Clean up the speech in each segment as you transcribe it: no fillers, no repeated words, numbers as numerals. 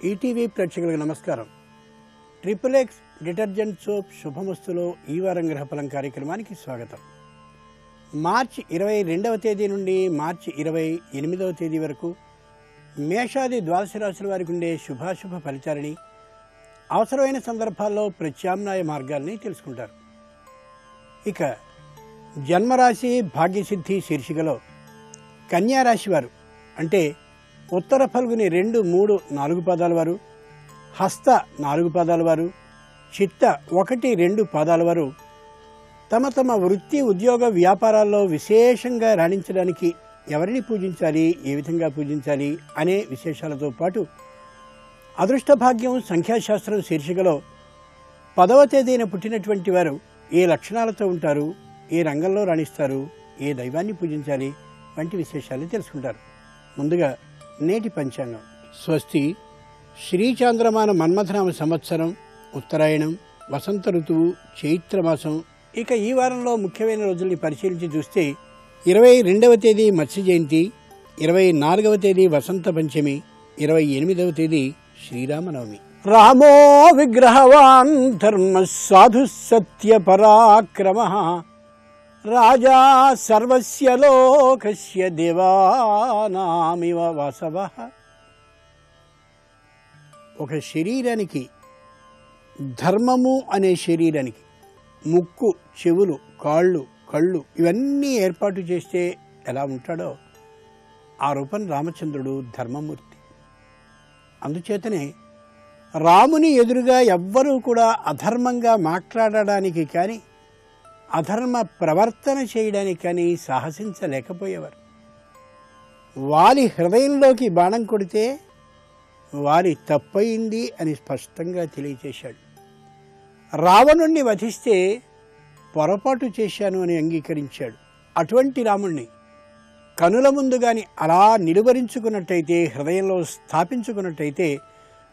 ETV ప్రేక్షకులకు నమస్కారం. Triple X detergent soap శుభమస్తులో ఈ వారం గ్రహఫలం కార్యక్రమానికి స్వాగతం. మార్చి 22వ తేదీ నుండి మార్చి 28వ తేదీ వరకు మేషాది ద్వాదశ రాశుల వారికి ఉండే శుభాశుభ ఫలితాలని, అవసరమైన సందర్భాల్లో ప్రత్యామ్నాయ మార్గాల్ని తెలుసుకుంటారు. ఇక జన్మరాశి భాగ్యసిద్ధి శీర్షికలో కన్యారాశి వారు అంటే ఉత్తర ఫల్గుని 2, 3, 4 పాదాల వారు, హస్త 4 పాదాల వారు, చిత్త 1, 2 పాదాల వారు తమ తమ వృత్తి ఉద్యోగ వ్యాపారాల్లో విశేషంగా రాణించడానికి ఎవరిని పూజించాలి, ఏ విధంగా పూజించాలి అనే విశేషాలతో పాటు అదృష్ట భాగ్యం సంఖ్యాశాస్త్రం శీర్షికలో 10వ తేదీన పుట్టినటువంటి వారు ఏ లక్షణాలతో ఉంటారు, ఏ రంగంలో రాణిస్తారు, ఏ దైవాన్ని పూజించాలి వంటి విశేషాలు తెలుసుకుంటారు. ముందుగా నేటి పంచాంగం. స్వస్తి శ్రీ చాంద్రమాన మన్మథనామ సంవత్సరం, ఉత్తరాయణం, వసంత ఋతువు, చైత్రమాసం. ఇక ఈ వారంలో ముఖ్యమైన రోజుల్ని పరిశీలించి చూస్తే 22వ తేదీ మత్స్య జయంతి, 24వ తేదీ వసంత పంచమి, 28వ తేదీ శ్రీరామనవమి. రామో విగ్రహవాన్ ధర్మ సాధు సత్య పరాక్రమ రాజా సర్వస్య లోకస్య దేవానామివ వాసవః. ఒక శరీరానికి, ధర్మము అనే శరీరానికి ముక్కు, చెవులు, కాళ్ళు, కళ్ళు ఇవన్నీ ఏర్పాటు చేస్తే ఎలా ఉంటాడో ఆ రూపం రామచంద్రుడు ధర్మమూర్తి. అందుచేతనే రాముని ఎదురుగా ఎవ్వరూ కూడా అధర్మంగా మాట్లాడడానికి కానీ, అధర్మ ప్రవర్తన చేయడానికి కానీ సాహసించలేకపోయేవారు. వారి హృదయంలోకి బాణం కొడితే వారి తప్పయింది అని స్పష్టంగా తెలియచేశాడు. రావణుణ్ణి వధిస్తే పొరపాటు చేశాను అని అంగీకరించాడు. అటువంటి రాముణ్ణి కనుల ముందు గాని అలా నిలువరించుకున్నట్టయితే, హృదయంలో స్థాపించుకున్నట్టయితే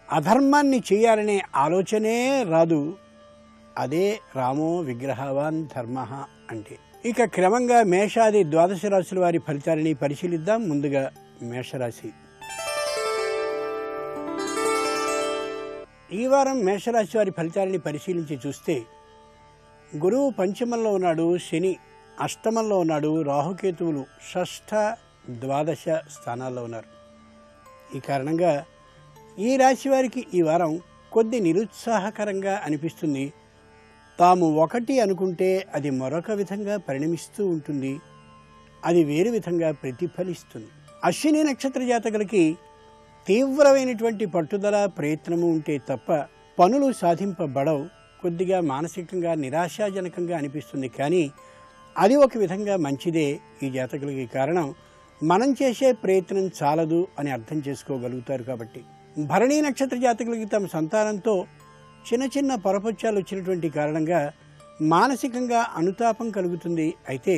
అధర్మాన్ని చేయాలనే ఆలోచనే రాదు. అదే రామో విగ్రహవాన్ ధర్మ అంటే. ఇక క్రమంగా మేషాది ద్వాదశ రాశుల వారి ఫలితాలని పరిశీలిద్దాం. ముందుగా మేషరాశి. ఈ వారం మేషరాశి వారి ఫలితాలని పరిశీలించి చూస్తే గురువు పంచమంలో ఉన్నాడు, శని అష్టమంలో ఉన్నాడు, రాహుకేతువులు షష్ఠ, ద్వాదశ స్థానాల్లో ఉన్నారు. ఈ కారణంగా ఈ రాశి వారికి ఈ వారం కొద్ది నిరుత్సాహకరంగా అనిపిస్తుంది. తాము ఒకటి అనుకుంటే అది మరొక విధంగా పరిణమిస్తూ ఉంటుంది, అది వేరు విధంగా ప్రతిఫలిస్తుంది. అశ్విని నక్షత్ర జాతకులకి తీవ్రమైనటువంటి పట్టుదల, ప్రయత్నము ఉంటే తప్ప పనులు సాధింపబడవు. కొద్దిగా మానసికంగా నిరాశాజనకంగా అనిపిస్తుంది, కానీ అది ఒక విధంగా మంచిదే ఈ జాతకులకి. కారణం మనం చేసే ప్రయత్నం చాలదు అని అర్థం చేసుకోగలుగుతారు కాబట్టి. భరణీ నక్షత్ర జాతకులకి తమ సంతానంతో చిన్న చిన్న పొరపొచ్చాలు వచ్చినటువంటి కారణంగా మానసికంగా అనుతాపం కలుగుతుంది. అయితే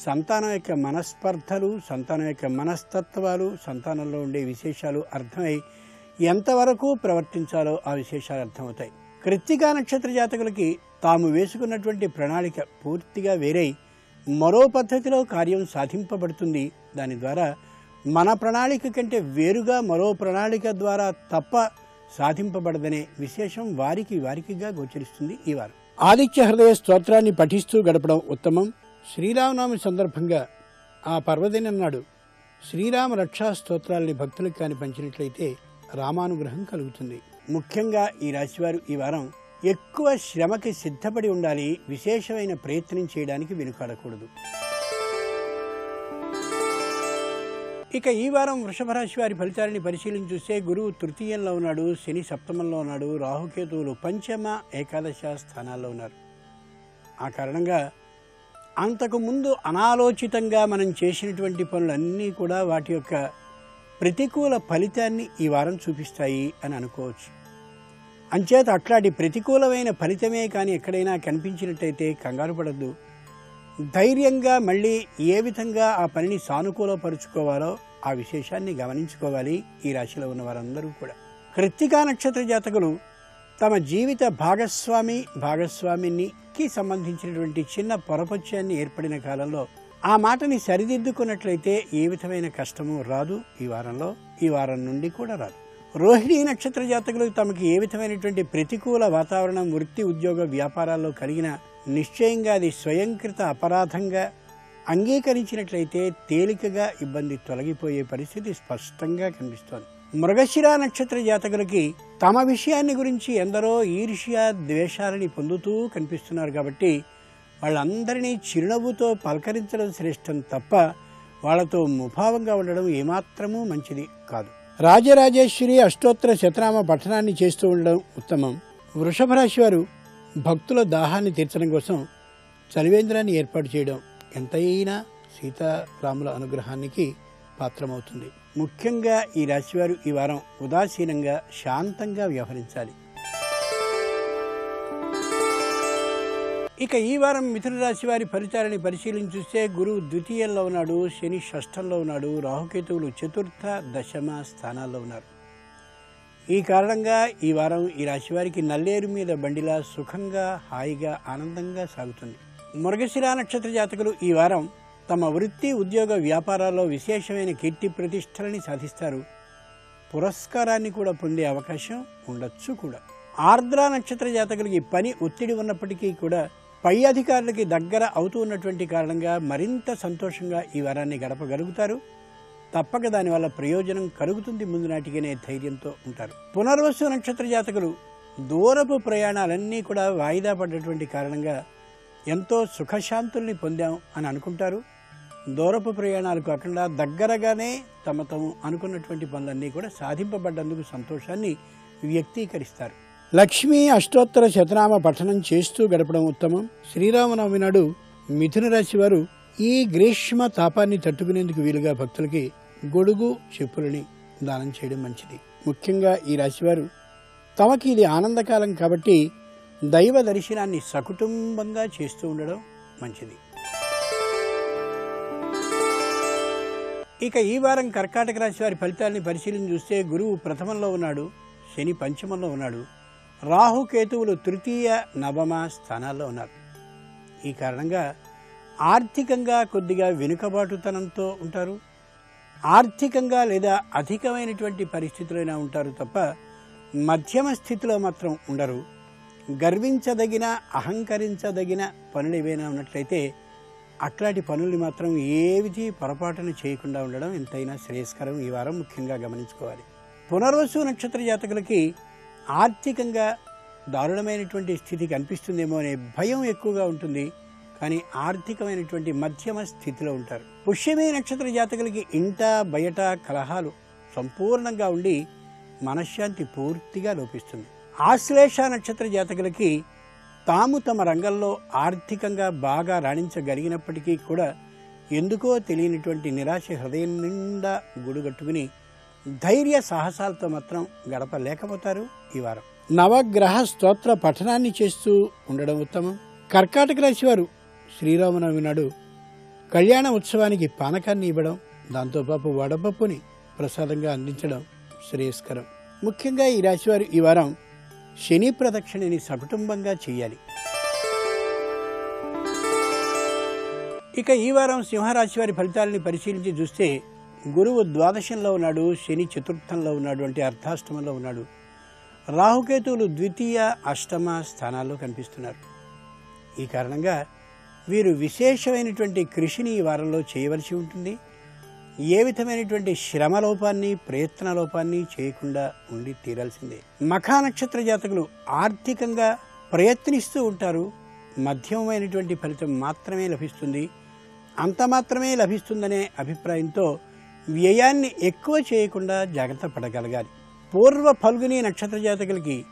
సంతానం యొక్క మనస్పర్ధలు, సంతానం యొక్క మనస్తత్వాలు, సంతానంలో ఉండే విశేషాలు అర్థమై ఎంతవరకు ప్రవర్తించాలో ఆ విశేషాలు అర్థమవుతాయి. కృత్తికా నక్షత్ర జాతకులకి తాము వేసుకున్నటువంటి ప్రణాళిక పూర్తిగా వేరై మరో పద్ధతిలో కార్యం సాధింపబడుతుంది. దాని ద్వారా మన ప్రణాళిక కంటే వేరుగా మరో ప్రణాళిక ద్వారా తప్ప సాధింపబడదనే విశేషం వారికిగా గోచరిస్తుంది ఈ వారం. ఆదిత్య హృదయ స్తోత్రాన్ని పఠిస్తూ గడపడం ఉత్తమం. శ్రీరామనవమి సందర్భంగా ఆ పర్వదినం నాడు శ్రీరామ రక్షా స్తోత్రాలని భక్తులకు కాని పంచినట్లయితే రామానుగ్రహం కలుగుతుంది. ముఖ్యంగా ఈ రాశివారు ఈ వారం ఎక్కువ శ్రమకి సిద్ధపడి ఉండాలి. విశేషమైన ప్రయత్నం చేయడానికి వెనుకాడకూడదు. ఇక ఈ వారం వృషభ రాశి వారి ఫలితాలని పరిశీలించి చూస్తే గురువు తృతీయంలో ఉన్నాడు, శని సప్తమంలో ఉన్నాడు, రాహుకేతువులు పంచమ, ఏకాదశ స్థానాల్లో ఉన్నారు. ఆ కారణంగా అంతకుముందు అనాలోచితంగా మనం చేసినటువంటి పనులన్నీ కూడా వాటి యొక్క ప్రతికూల ఫలితాన్ని ఈ వారం చూపిస్తాయి అని అనుకోవచ్చు. అంచేత అట్లాంటి ప్రతికూలమైన ఫలితమే కానీ ఎక్కడైనా కనిపించినట్టయితే కంగారు పడద్దు. ధైర్యంగా మళ్ళీ ఏ విధంగా ఆ పనిని సానుకూలపరుచుకోవాలో ఆ విశేషాన్ని గమనించుకోవాలి ఈ రాశిలో ఉన్న వారందరూ కూడా. కృత్తికా నక్షత్ర జాతకులు తమ జీవిత భాగస్వామికి సంబంధించినటువంటి చిన్న పొరపత్యాన్ని ఏర్పడిన కాలంలో ఆ మాటని సరిదిద్దుకున్నట్లయితే ఏ విధమైన కష్టము రాదు ఈ వారంలో, ఈ వారం నుండి కూడా రాదు. రోహిణీ నక్షత్ర జాతకులకు తమకి ఏ విధమైనటువంటి ప్రతికూల వాతావరణం వృత్తి ఉద్యోగ వ్యాపారాల్లో కలిగిన నిశ్చయంగా అది స్వయంకృత అపరాధంగా అంగీకరించినట్లయితే తేలికగా ఇబ్బంది తొలగిపోయే పరిస్థితి స్పష్టంగా కనిపిస్తోంది. మృగశిర నక్షత్ర జాతకులకి తమ విషయాన్ని గురించి ఎందరో ఈర్ష్య ద్వేషాలని పొందుతూ కనిపిస్తున్నారు కాబట్టి వాళ్ళందరినీ చిరునవ్వుతో పలకరించడం శ్రేష్టం తప్ప వాళ్లతో ముభావంగా ఉండడం ఏమాత్రమూ మంచిది కాదు. రాజరాజేశ్వరి అష్టోత్తర శతనామ పఠనాన్ని చేస్తూ ఉండడం ఉత్తమం. వృషభ రాశి వారు భక్తుల దాహాన్ని తీర్చడం కోసం చలివేంద్రాన్ని ఏర్పాటు చేయడం ఎంతైనా సీతారాముల అనుగ్రహానికి పాత్రమవుతుంది. ముఖ్యంగా ఈ రాశివారు ఈ వారం ఉదాసీనంగా శాంతంగా వ్యవహరించాలి. ఇక ఈ వారం మిథున రాశి వారి ఫలితాలని పరిశీలించి చూస్తే గురువు ద్వితీయంలో ఉన్నాడు, శని షష్ఠంలో ఉన్నాడు, రాహుకేతువులు చతుర్థ దశమ స్థానాల్లో ఉన్నారు. ఈ కారణంగా ఈ వారం ఈ రాశి వారికి నల్లేరు మీద బండిలా సుఖంగా హాయిగా ఆనందంగా సాగుతుంది. మృగశిర నక్షత్ర జాతకులు ఈ వారం తమ వృత్తి ఉద్యోగ వ్యాపారాల్లో విశేషమైన కీర్తి ప్రతిష్టలని సాధిస్తారు. పురస్కారాన్ని కూడా పొందే అవకాశం ఉండొచ్చు కూడా. ఆర్ద్ర నక్షత్ర జాతకులకి పని ఒత్తిడి ఉన్నప్పటికీ కూడా పై అధికారులకి దగ్గర అవుతూ ఉన్నటువంటి కారణంగా మరింత సంతోషంగా ఈ వారాన్ని గడపగలుగుతారు. తప్పక దానివల్ల ప్రయోజనం కలుగుతుంది ముందు నాటికనే ధైర్యంతో ఉంటారు. పునర్వసు నక్షత్ర జాతకులు దూరపు ప్రయాణాలన్నీ కూడా వాయిదా పడ్డటువంటి కారణంగా ఎంతో సుఖశాంతుల్ని పొందాం అని అనుకుంటారు. దూరపు ప్రయాణాలు కాకుండా దగ్గరగానే తమ అనుకున్నటువంటి పనులన్నీ కూడా సాధింపబడ్డందుకు సంతోషాన్ని వ్యక్తీకరిస్తారు. లక్ష్మీ అష్టోత్తర శతనామ పఠనం చేస్తూ గడపడం ఉత్తమం. శ్రీరామనవమి నాడు మిథున రాశి వారు ఈ గ్రీష్మ తాపాన్ని తట్టుకునేందుకు వీలుగా భక్తులకి గొడుగు చెప్పులని దానం చేయడం మంచిది. ముఖ్యంగా ఈ రాశివారు తమకి ఇది ఆనందకాలం కాబట్టి దైవ దర్శనాన్ని సకుటుంబంగా చేస్తూ ఉండడం మంచిది. ఇక ఈ వారం కర్కాటక రాశి వారి ఫలితాలని పరిశీలించి చూస్తే గురువు ప్రథమంలో ఉన్నాడు, శని పంచమంలో ఉన్నాడు, రాహుకేతువులు తృతీయ నవమ స్థానాల్లో ఉన్నారు. ఈ కారణంగా ఆర్థికంగా కొద్దిగా వెనుకబాటుతనంతో ఉంటారు. ఆర్థికంగా లేదా అధికమైనటువంటి పరిస్థితులైనా ఉంటారు తప్ప మధ్యమ స్థితిలో మాత్రం ఉండరు. గర్వించదగిన అహంకరించదగిన పనులు ఏవైనా ఉన్నట్లయితే అట్లాంటి పనుల్ని మాత్రం ఏవిధి పొరపాటును చేయకుండా ఉండడం ఎంతైనా శ్రేయస్కరం. ఈ వారం ముఖ్యంగా గమనించుకోవాలి. పునర్వసు నక్షత్ర జాతకులకి ఆర్థికంగా దారుణమైనటువంటి స్థితి కనిపిస్తుందేమో అనే భయం ఎక్కువగా ఉంటుంది. కానీ ఆర్థికమైనటువంటి మధ్యమ స్థితిలో ఉంటారు. పుష్యమి నక్షత్ర జాతకులకి ఇంట బయట కలహాలు సంపూర్ణంగా ఉండి మనశ్శాంతి పూర్తిగా లోపిస్తుంది. ఆశ్లేష నక్షత్ర జాతకులకి తాము తమ రంగంలో ఆర్థికంగా బాగా రాణించగలిగినప్పటికీ కూడా ఎందుకో తెలియనటువంటి నిరాశ హృదయం నిండా గుడుగట్టుకుని ధైర్య సాహసాలతో మాత్రం గడపలేకపోతారు. ఈ వారం నవగ్రహ స్తోత్ర పఠనాన్ని చేస్తూ ఉండడం ఉత్తమం. కర్కాటక రాశి వారు శ్రీరామనవమి నాడు కళ్యాణ ఉత్సవానికి పానకాన్ని ఇవ్వడం, దాంతోపాటు వడపప్పుని ప్రసాదంగా అందించడం శ్రేయస్కరం. ముఖ్యంగా ఈ రాశివారు ఈ వారం శని ప్రదక్షిణని సకుటుంబంగా చేయాలి. ఇక ఈ వారం సింహరాశి వారి ఫలితాలని పరిశీలించి చూస్తే గురువు ద్వాదశంలో ఉన్నాడు, శని చతుర్థంలో ఉన్నాడు, అంటే అర్ధాష్టమంలో ఉన్నాడు. రాహుకేతువులు ద్వితీయ అష్టమ స్థానాల్లో కనిపిస్తున్నారు. ఈ కారణంగా వీరు విశేషమైనటువంటి కృషిని ఈ వారంలో చేయవలసి ఉంటుంది. ఏ విధమైనటువంటి శ్రమలోపాన్ని ప్రయత్నలోపాన్ని చేయకుండా ఉండి తీరాల్సిందే. మఖా నక్షత్ర జాతకులు ఆర్థికంగా ప్రయత్నిస్తూ ఉంటారు. మధ్యమైనటువంటి ఫలితం మాత్రమే లభిస్తుంది. అంత మాత్రమే లభిస్తుందనే అభిప్రాయంతో వ్యయాన్ని ఎక్కువ చేయకుండా జాగ్రత్త పడగలగాలి. పూర్వ ఫల్గుని నక్షత్ర జాతకులకి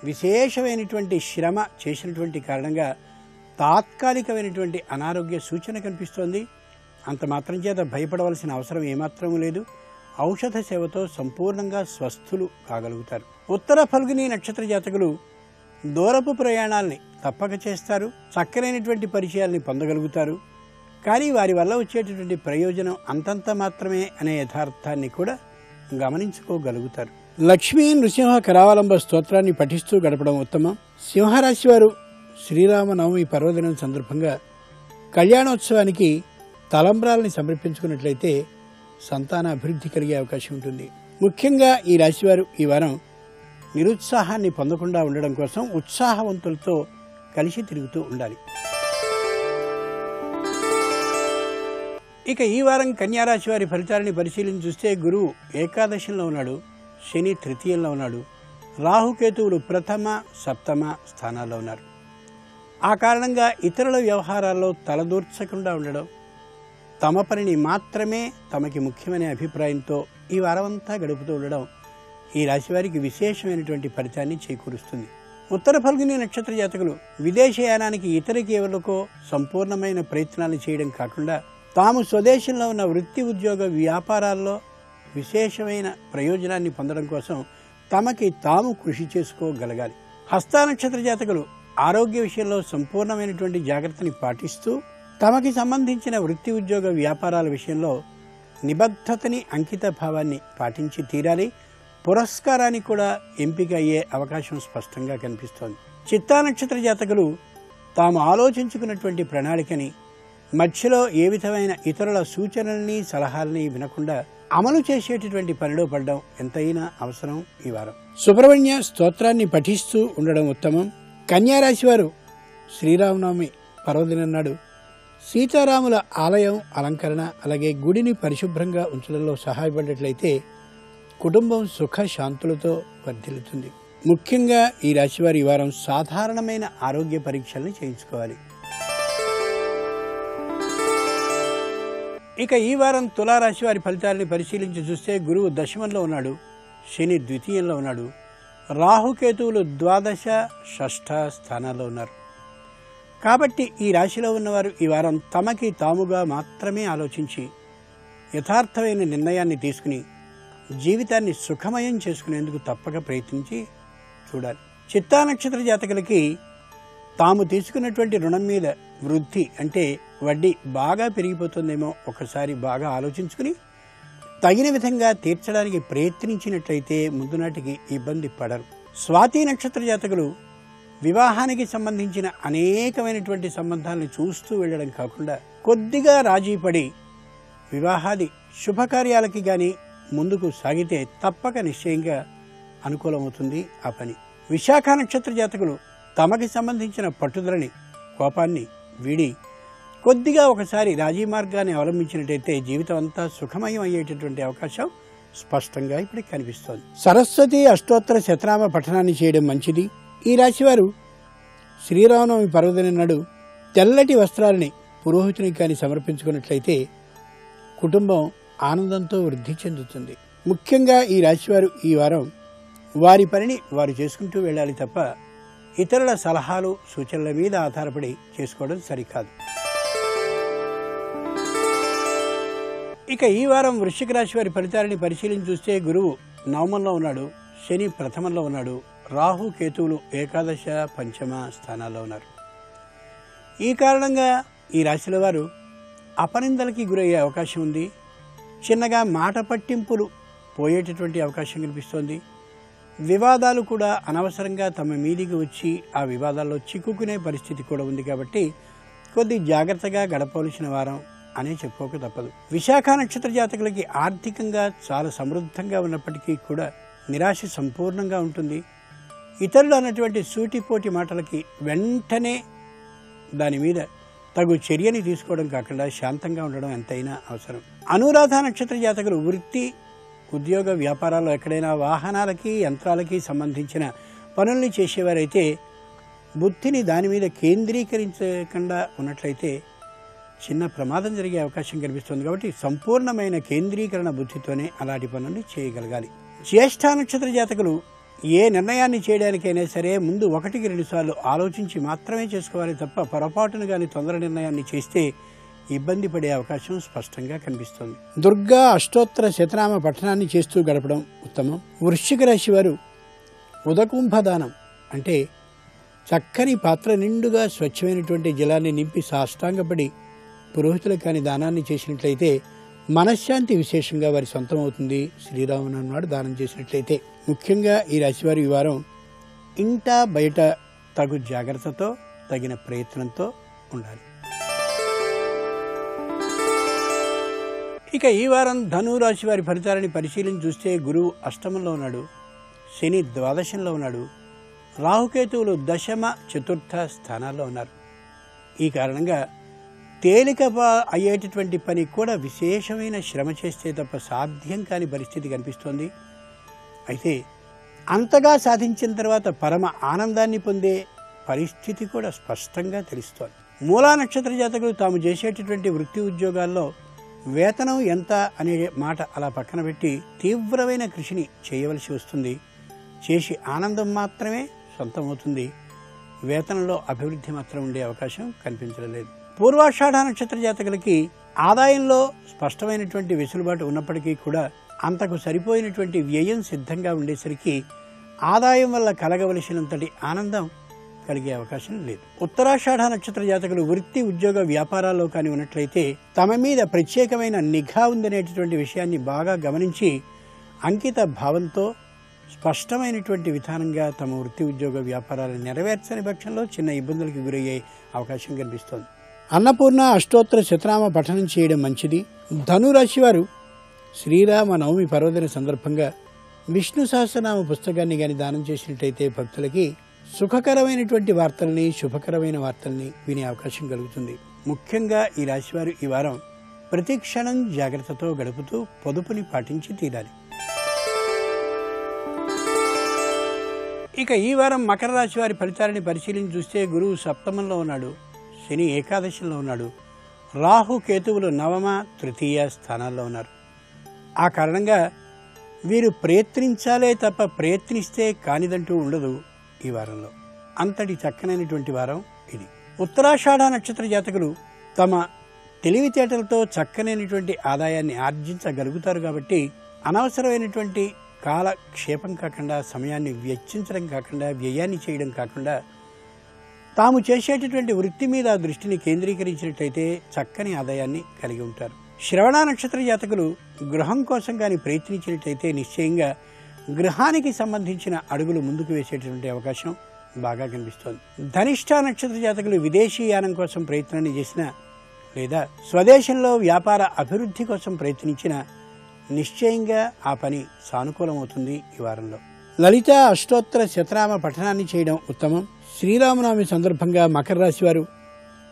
విశేషమైనటువంటి శ్రమ చేసినటువంటి కారణంగా తాత్కాలికమైనటువంటి అనారోగ్య సూచన కనిపిస్తోంది. అంత మాత్రం చేత భయపడవలసిన అవసరం ఏమాత్రమూ లేదు. ఔషధ సేవతో సంపూర్ణంగా స్వస్థులు కాగలుగుతారు. ఉత్తర ఫల్గుని నక్షత్ర జాతకులు దూరపు ప్రయాణాలని తప్పక చేస్తారు. చక్కనైనటువంటి పరిచయాల్ని పొందగలుగుతారు. కానీ వారి వల్ల వచ్చేటటువంటి ప్రయోజనం అంతంత మాత్రమే అనే యథార్థాన్ని కూడా గమనించుకోగలుగుతారు. లక్ష్మీ నృసింహ కరావలంబ స్తోత్రాన్ని పఠిస్తూ గడపడం ఉత్తమం. సింహరాశి వారు శ్రీరామనవమి పర్వదినం సందర్భంగా కళ్యాణోత్సవానికి తలంబ్రాలని సమర్పించుకున్నట్లయితే సంతాన అభివృద్ధి కలిగే అవకాశం ఉంటుంది. ముఖ్యంగా ఈ రాశివారు ఈ వారం నిరుత్సాహాన్ని పొందకుండా ఉండడం కోసం ఉత్సాహవంతులతో కలిసి తిరుగుతూ ఉండాలి. ఇక ఈ వారం కన్యారాశి వారి ఫలితాలని పరిశీలించి చూస్తే గురువు ఏకాదశంలో ఉన్నాడు, శని తృతీయంలో ఉన్నాడు, రాహుకేతువులు ప్రథమ సప్తమ స్థానాల్లో ఉన్నారు. ఆ కారణంగా ఇతరుల వ్యవహారాల్లో తలదూర్చకుండా ఉండడం, తమ పనిని మాత్రమే తమకి ముఖ్యమనే అభిప్రాయంతో ఈ వారమంతా గడుపుతూ ఉండడం ఈ రాశివారికి విశేషమైనటువంటి ఫలితాన్ని చేకూరుస్తుంది. ఉత్తర ఫల్గుని నక్షత్ర జాతకులు విదేశయానానికి ఇతర కేవలకో సంపూర్ణమైన ప్రయత్నాలు చేయడం కాకుండా తాము స్వదేశంలో ఉన్న వృత్తి ఉద్యోగ వ్యాపారాల్లో విశేషమైన ప్రయోజనాన్ని పొందడం కోసం తమకి తాము కృషి చేసుకోగలగాలి. హస్త నక్షత్ర జాతకులు ఆరోగ్య విషయంలో సంపూర్ణమైనటువంటి జాగ్రత్తని పాటిస్తూ తమకి సంబంధించిన వృత్తి ఉద్యోగ వ్యాపారాల విషయంలో నిబద్ధతని అంకిత భావాన్ని పాటించి తీరాలి. పురస్కారానికి కూడా ఎంపిక అయ్యే అవకాశం స్పష్టంగా కనిపిస్తోంది. చిత్తా నక్షత్ర జాతకులు తాము ఆలోచించుకున్నటువంటి ప్రణాళికని మధ్యలో ఏ విధమైన ఇతరుల సూచనల్ని సలహాలని వినకుండా అమలు చేసేటటువంటి పనిలో పడడం ఎంతైనా అవసరం. ఈ వారం సుబ్రహ్మణ్య స్తోత్రాన్ని పఠిస్తూ ఉండడం ఉత్తమం. కన్యారాశి వారు శ్రీరామనవమి పర్వదినం నాడు సీతారాముల ఆలయం అలంకరణ అలాగే గుడిని పరిశుభ్రంగా ఉంచడంలో సహాయపడినట్లయితే కుటుంబం సుఖ శాంతులతో వర్ధిల్లుతుంది. ముఖ్యంగా ఈ రాశివారి ఈ వారం సాధారణమైన ఆరోగ్య పరీక్షల్ని చేయించుకోవాలి. ఇక ఈ వారం తులారాశి వారి ఫలితాలని పరిశీలించి చూస్తే గురువు దశమంలో ఉన్నాడు, శని ద్వితీయంలో ఉన్నాడు, రాహుకేతువులు ద్వాదశ షష్ఠ స్థానాల్లో ఉన్నారు. కాబట్టి ఈ రాశిలో ఉన్నవారు ఈ వారం తమకి తాముగా మాత్రమే ఆలోచించి యథార్థమైన నిర్ణయాన్ని తీసుకుని జీవితాన్ని సుఖమయం చేసుకునేందుకు తప్పక ప్రయత్నించి చూడాలి. చిత్తా నక్షత్ర జాతకులకి తాము తీసుకున్నటువంటి రుణం మీద వృద్ధి అంటే వడ్డీ బాగా పెరిగిపోతుందేమో ఒకసారి బాగా ఆలోచించుకుని తగిన విధంగా తీర్చడానికి ప్రయత్నించినట్లయితే ముందు నాటికి ఇబ్బంది పడరు. స్వాతి నక్షత్ర జాతకులు వివాహానికి సంబంధించిన అనేకమైనటువంటి సంబంధాలను చూస్తూ వెళ్ళడం కాకుండా కొద్దిగా రాజీ పడి వివాహాది శుభకార్యాలకి గాని ముందుకు సాగితే తప్పక నిశ్చయంగా అనుకూలమవుతుంది ఆ పని. విశాఖ నక్షత్ర జాతకులు తమకి సంబంధించిన పట్టుదలని కోపాన్ని వీడి కొద్దిగా ఒకసారి రాజీ మార్గాన్ని అవలంబించినట్టయితే జీవితం అంతా సుఖమయం అయ్యేటటువంటి అవకాశం స్పష్టంగా ఇప్పటికి కనిపిస్తోంది. సరస్వతి అష్టోత్తర శతనామ పఠనాన్ని చేయడం మంచిది. ఈ రాశివారు శ్రీరామనవమి పర్వదినం నాడు తెల్లటి వస్త్రాలని పురోహితునికి కానీ సమర్పించుకున్నట్లయితే కుటుంబం ఆనందంతో వృద్ధి చెందుతుంది. ముఖ్యంగా ఈ రాశివారు ఈ వారం వారి పనిని వారు చేసుకుంటూ వెళ్ళాలి తప్ప ఇతరుల సలహాలు సూచనల మీద ఆధారపడి చేసుకోవడం సరికాదు. ఇక ఈ వారం వృశ్చిక రాశి వారి ఫలితాలని పరిశీలించి చూస్తే గురువు నవమంలో ఉన్నాడు, శని ప్రథమంలో ఉన్నాడు, రాహు కేతువులు ఏకాదశ పంచమ స్థానాల్లో ఉన్నారు. ఈ కారణంగా ఈ రాశిలో వారు అపనిందలకి గురయ్యే అవకాశం ఉంది. చిన్నగా మాట పట్టింపులు పోయేటటువంటి అవకాశం కనిపిస్తోంది. వివాదాలు కూడా అనవసరంగా తమ మీదికి వచ్చి ఆ వివాదాల్లో చిక్కుకునే పరిస్థితి కూడా ఉంది. కాబట్టి కొద్ది జాగ్రత్తగా గడపవలసిన వారం అనే చెప్పుకోక తప్పదు. విశాఖ నక్షత్ర జాతకులకి ఆర్థికంగా చాలా సమృద్ధంగా ఉన్నప్పటికీ కూడా నిరాశ సంపూర్ణంగా ఉంటుంది. ఇతరులు అన్నటువంటి సూటిపోటి మాటలకి వెంటనే దాని మీద తగు చర్యని తీసుకోవడం కాకుండా శాంతంగా ఉండడం ఎంతైనా అవసరం. అనురాధ నక్షత్ర జాతకులు వృత్తి ఉద్యోగ వ్యాపారాల్లో ఎక్కడైనా వాహనాలకి యంత్రాలకి సంబంధించిన పనుల్ని చేసేవారైతే బుద్ధిని దాని మీద కేంద్రీకరించకుండా ఉన్నట్లయితే చిన్న ప్రమాదం జరిగే అవకాశం కనిపిస్తుంది. కాబట్టి సంపూర్ణమైన కేంద్రీకరణ బుద్ధితోనే అలాంటి పనుల్ని చేయగలగాలి. జ్యేష్ఠ నక్షత్ర జాతకులు ఏ నిర్ణయాన్ని చేయడానికైనా సరే ముందు 1-2 సార్లు ఆలోచించి మాత్రమే చేసుకోవాలి తప్ప పొరపాటును కానీ తొందర నిర్ణయాన్ని చేస్తే ఇబ్బంది పడే అవకాశం స్పష్టంగా కనిపిస్తోంది. దుర్గా అష్టోత్తర శతనామ పఠనాన్ని చేస్తూ గడపడం ఉత్తమం. వృశ్చిక రాశి వారు ఉదకుంభదానం అంటే చక్కని పాత్ర నిండుగా స్వచ్ఛమైనటువంటి జలాన్ని నింపి సాష్టాంగపడి పురోహితులకు కాని దానాన్ని చేసినట్లయితే మనశ్శాంతి విశేషంగా వారి సొంతం అవుతుంది. శ్రీరామనవమి నాడు దానం చేసినట్లయితే. ముఖ్యంగా ఈ రాశివారు ఈ వారం ఇంట బయట తగు జాగ్రత్తతో తగిన ప్రయత్నంతో ఉండాలి. ఇక ఈ వారం ధనురాశి వారి ఫలితాలని పరిశీలించి చూస్తే గురువు అష్టమంలో ఉన్నాడు, శని ద్వాదశంలో ఉన్నాడు, రాహుకేతువులు దశమ చతుర్థ స్థానాల్లో ఉన్నారు. ఈ కారణంగా తేలికగా అయ్యేటటువంటి పని కూడా విశేషమైన శ్రమ చేస్తే తప్ప సాధ్యం కాని పరిస్థితి కనిపిస్తోంది. అయితే అంతగా సాధించిన తర్వాత పరమ ఆనందాన్ని పొందే పరిస్థితి కూడా స్పష్టంగా తెలుస్తోంది. మూలా నక్షత్ర జాతకులు తాము చేసేటటువంటి వృత్తి ఉద్యోగాల్లో వేతనం ఎంత అనే మాట అలా పక్కన పెట్టి తీవ్రమైన కృషిని చేయవలసి వస్తుంది. చేసి ఆనందం మాత్రమే సొంతమవుతుంది. వేతనంలో అభివృద్ధి మాత్రం ఉండే అవకాశం కనిపించడం లేదు. పూర్వాషాఢ నక్షత్ర జాతకులకి ఆదాయంలో స్పష్టమైనటువంటి వెసులుబాటు ఉన్నప్పటికీ కూడా అంతకు సరిపోయినటువంటి వ్యయం సిద్ధంగా ఉండేసరికి ఆదాయం వల్ల కలగవలసినంతటి ఆనందం కలిగే అవకాశం లేదు. ఉత్తరాషాఢ నక్షత్ర జాతకులు వృత్తి ఉద్యోగ వ్యాపారాల్లో కానీ ఉన్నట్లయితే తమ మీద ప్రత్యేకమైన నిఘా ఉందనేటటువంటి విషయాన్ని బాగా గమనించి అంకిత భావంతో స్పష్టమైనటువంటి విధానంగా తమ వృత్తి ఉద్యోగ వ్యాపారాలను నెరవేర్చని పక్షంలో చిన్న ఇబ్బందులకు గురయ్యే అవకాశం కనిపిస్తోంది. అన్నపూర్ణ అష్టోత్తర శతనామ పఠనం చేయడం మంచిది. ధనురాశి వారు శ్రీరామ నవమి పర్వదిన సందర్భంగా విష్ణు సహస్రనామ పుస్తకాన్ని కానీ దానం చేసినట్లయితే భక్తులకి సుఖకరమైనటువంటి వార్తల్ని, శుభకరమైన వార్తల్ని వినే అవకాశం కలుగుతుంది. ముఖ్యంగా ఈ రాశివారు ఈ వారం ప్రతి క్షణం జాగ్రత్తతో గడుపుతూ పొదుపుని పాటించి తీరాలి. ఇక ఈ వారం మకర రాశి వారి ఫలితాలని పరిశీలించి చూస్తే గురువు సప్తమంలో ఉన్నాడు, శని ఏకాదశంలో ఉన్నాడు, రాహు కేతువులు నవమ తృతీయ స్థానాల్లో ఉన్నారు. ఆ కారణంగా వీరు ప్రయత్నించాలే తప్ప ప్రయత్నిస్తే కానిదంటూ ఉండదు. ఈ వారంలో అంతటి చక్కనైనటువంటి వారం ఇది. ఉత్తరాషాఢ నక్షత్ర జాతకులు తమ తెలివితేటలతో చక్కనైనటువంటి ఆదాయాన్ని ఆర్జించగలుగుతారు. కాబట్టి అనవసరమైనటువంటి కాలక్షేపం కాకుండా, సమయాన్ని వెచ్చించడం కాకుండా, వ్యయాన్ని చేయడం కాకుండా తాము చేసేటటువంటి వృత్తి మీద దృష్టిని కేంద్రీకరించినట్లయితే చక్కని ఆదాయాన్ని కలిగి ఉంటారు. శ్రవణ నక్షత్ర జాతకులు గృహం కోసం కానీ ప్రయత్నించినట్లయితే నిశ్చయంగా గృహానికి సంబంధించిన అడుగులు ముందుకు వేసేటటువంటి అవకాశం బాగా కనిపిస్తోంది. ధనిష్ఠ నక్షత్ర జాతకులు విదేశీయానం కోసం ప్రయత్నాన్ని చేసిన లేదా స్వదేశంలో వ్యాపార అభివృద్ధి కోసం ప్రయత్నించిన నిశ్చయంగా ఆ పని సానుకూలమవుతుంది. ఈ వారంలో లలిత అష్టోత్తర శతనామ పఠనాన్ని చేయడం ఉత్తమం. శ్రీరామనవమి సందర్భంగా మకర రాశి వారు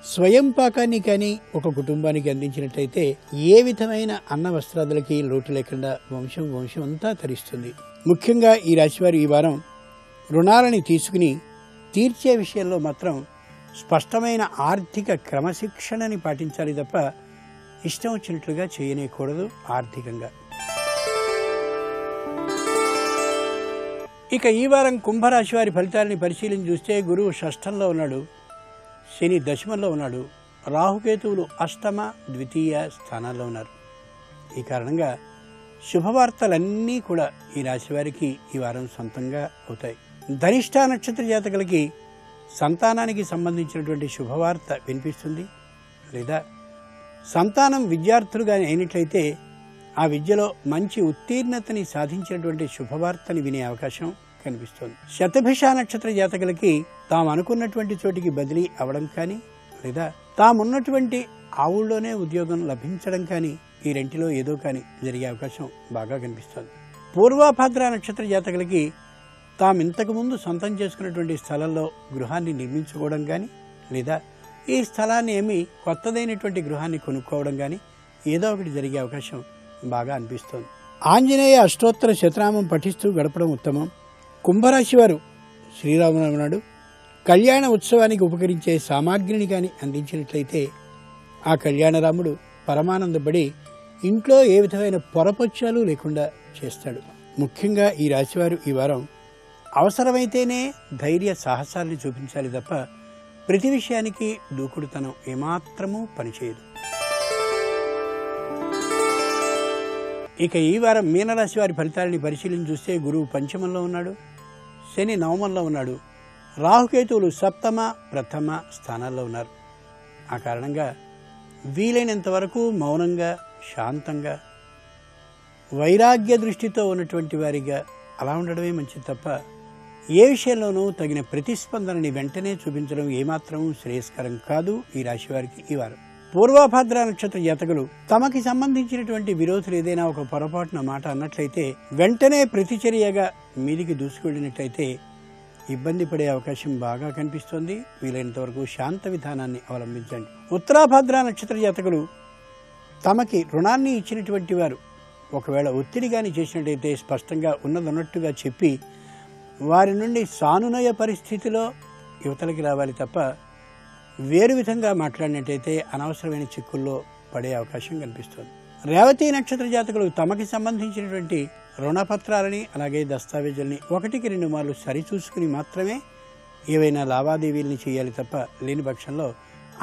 స్వయం పాకాన్ని కానీ ఒక కుటుంబానికి అందించినట్లయితే ఏ విధమైన అన్న వస్త్రాదులకి లోటు లేకుండా వంశం అంతా తరిస్తుంది. ముఖ్యంగా ఈ రాశివారు ఈ వారం రుణాలని తీసుకుని తీర్చే విషయంలో మాత్రం స్పష్టమైన ఆర్థిక క్రమశిక్షణని పాటించాలి తప్ప ఇష్టం వచ్చినట్లుగా చేయనేకూడదు ఆర్థికంగా. ఇక ఈ వారం కుంభరాశి వారి ఫలితాలని పరిశీలించి చూస్తే గురువు షష్ఠంలో ఉన్నాడు, శని దశమంలో ఉన్నాడు, రాహుకేతువులు అష్టమ ద్వితీయ స్థానాల్లో ఉన్నారు. ఈ కారణంగా శుభవార్తలన్నీ కూడా ఈ రాశి వారికి ఈ వారం సొంతంగా అవుతాయి. ధనిష్ఠ నక్షత్ర జాతకులకి సంతానానికి సంబంధించినటువంటి శుభవార్త వినిపిస్తుంది. లేదా సంతానం విద్యార్థులుగా అయినట్లయితే ఆ విద్యలో మంచి ఉత్తీర్ణతని సాధించినటువంటి శుభవార్తని వినే అవకాశం కనిపిస్తోంది. శతభిష నక్షత్ర జాతకులకి తాము అనుకున్నటువంటి చోటికి బదిలీ అవడం కానీ లేదా తామున్నటువంటి ఆ ఊళ్ళోనే ఉద్యోగం లభించడం కానీ ఈ రెంటిలో ఏదో కానీ జరిగే అవకాశం బాగా కనిపిస్తోంది. పూర్వభద్ర నక్షత్ర జాతకులకి తాము ఇంతకుముందు సొంతం చేసుకున్నటువంటి స్థలంలో గృహాన్ని నిర్మించుకోవడం కానీ లేదా ఈ స్థలాన్ని ఏమి కొత్తదైనటువంటి గృహాన్ని కొనుక్కోవడం కానీ ఏదో ఒకటి జరిగే అవకాశం బాగా అనిపిస్తోంది. ఆంజనేయ అష్టోత్తర శతనామం పఠిస్తూ గడపడం ఉత్తమం. కుంభరాశి వారు శ్రీరామనవమి నాడు కళ్యాణ ఉత్సవానికి ఉపకరించే సామాగ్రిని కానీ అందించినట్లయితే ఆ కళ్యాణరాముడు పరమానందపడి ఇంట్లో ఏ విధమైన పొరపచ్చాలు లేకుండా చేస్తాడు. ముఖ్యంగా ఈ రాశివారు ఈ వారం అవసరమైతేనే ధైర్య సాహసాల్ని చూపించాలి తప్ప ప్రతి విషయానికి దూకుడుతనం ఏమాత్రమూ పనిచేయదు. ఇక ఈ వారం మీనరాశి వారి ఫలితాలని పరిశీలించి చూస్తే గురువు పంచమంలో ఉన్నాడు, శని నవమంలో ఉన్నాడు, రాహుకేతువులు సప్తమ ప్రథమ స్థానాల్లో ఉన్నారు. ఆ కారణంగా వీలైనంత వరకు మౌనంగా, శాంతంగా, వైరాగ్య దృష్టితో ఉన్నటువంటి వారిగా అలా ఉండడమే మంచిది తప్ప ఏ విషయంలోనూ తగిన ప్రతిస్పందనని వెంటనే చూపించడం ఏమాత్రం శ్రేయస్కరం కాదు ఈ రాశి వారికి ఈ వారం. పూర్వభద్ర నక్షత్ర జాతకులు తమకి సంబంధించినటువంటి విరోధులు ఏదైనా ఒక పొరపాటున మాట అన్నట్లయితే వెంటనే ప్రతిచర్యగా మీదికి దూసుకెళ్ళినట్లయితే ఇబ్బంది పడే అవకాశం బాగా కనిపిస్తోంది. వీలైనంత వరకు శాంత విధానాన్ని అవలంబించండి. ఉత్తరాభద్ర నక్షత్ర జాతకులు తమకి రుణాన్ని ఇచ్చినటువంటి వారు ఒకవేళ ఒత్తిడి కానీ చేసినట్టయితే స్పష్టంగా ఉన్నదన్నట్టుగా చెప్పి వారి నుండి సానునయ పరిస్థితిలో యువతలకి రావాలి తప్ప వేరు విధంగా మాట్లాడినట్టయితే అనవసరమైన చిక్కుల్లో పడే అవకాశం కనిపిస్తుంది. రేవతి నక్షత్ర జాతకులు తమకి సంబంధించినటువంటి రుణపత్రాలని అలాగే దస్తావేజుల్ని 1-2 మార్లు సరిచూసుకుని మాత్రమే ఏవైనా లావాదేవీల్ని చేయాలి తప్ప లేని పక్షంలో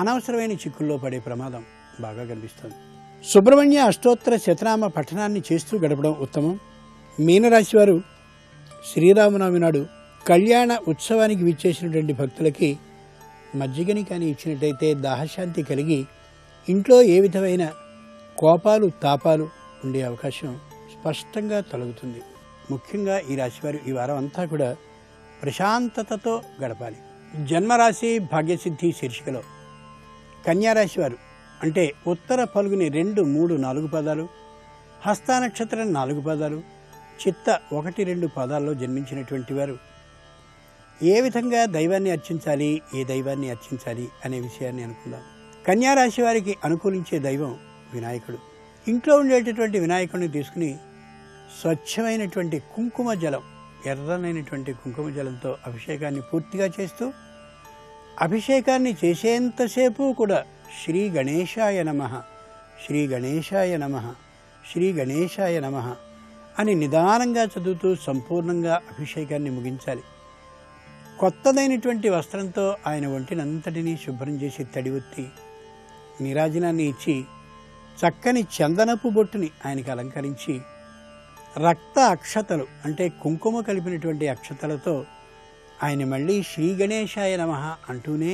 అనవసరమైన చిక్కుల్లో పడే ప్రమాదం బాగా కనిపిస్తుంది. సుబ్రహ్మణ్య అష్టోత్తర శతనామ పఠనాన్ని చేస్తూ గడపడం ఉత్తమం. మీనరాశి వారు శ్రీరామనవమి నాడు కళ్యాణ ఉత్సవానికి విచ్చేసినటువంటి భక్తులకి మజ్జిగని కానీ ఇచ్చినట్టయితే దాహశాంతి కలిగి ఇంట్లో ఏ విధమైన కోపాలు తాపాలు ఉండే అవకాశం స్పష్టంగా తొలగుతుంది. ముఖ్యంగా ఈ రాశివారు ఈ వారం అంతా కూడా ప్రశాంతతతో గడపాలి. జన్మరాశి భాగ్యసిద్ధి శీర్షికలో కన్యారాశి వారు అంటే ఉత్తర ఫల్గుని 2, 3, 4 పాదాలు, హస్త నక్షత్రం 4 పాదాలు, చిత్త 1, 2 పాదాల్లో జన్మించినటువంటి వారు ఏ విధంగా దైవాన్ని అర్చించాలి, ఏ దైవాన్ని అర్చించాలి అనే విషయాన్ని అనుకుందాం. కన్యారాశి వారికి అనుకూలించే దైవం వినాయకుడు. ఇంట్లో ఉండేటటువంటి వినాయకుడిని తీసుకుని స్వచ్ఛమైనటువంటి కుంకుమ జలం, ఎర్రనైనటువంటి కుంకుమ జలంతో అభిషేకాన్ని పూర్తిగా చేస్తూ అభిషేకాన్ని చేసేంతసేపు కూడా శ్రీ గణేశాయ నమః, శ్రీ గణేశాయ నమః, శ్రీ గణేశాయ నమః అని నిదానంగా చదువుతూ సంపూర్ణంగా అభిషేకాన్ని ముగించాలి. కొత్తదైనటువంటి వస్త్రంతో ఆయన ఒంటినంతటినీ శుభ్రం చేసి తడివెత్తి నీరాజనాన్ని ఇచ్చి చక్కని చందనపు బొట్టుని ఆయనకి అలంకరించి రక్త అక్షతలు అంటే కుంకుమ కలిపినటువంటి అక్షతలతో ఆయన మళ్ళీ శ్రీ గణేశాయ నమః అంటూనే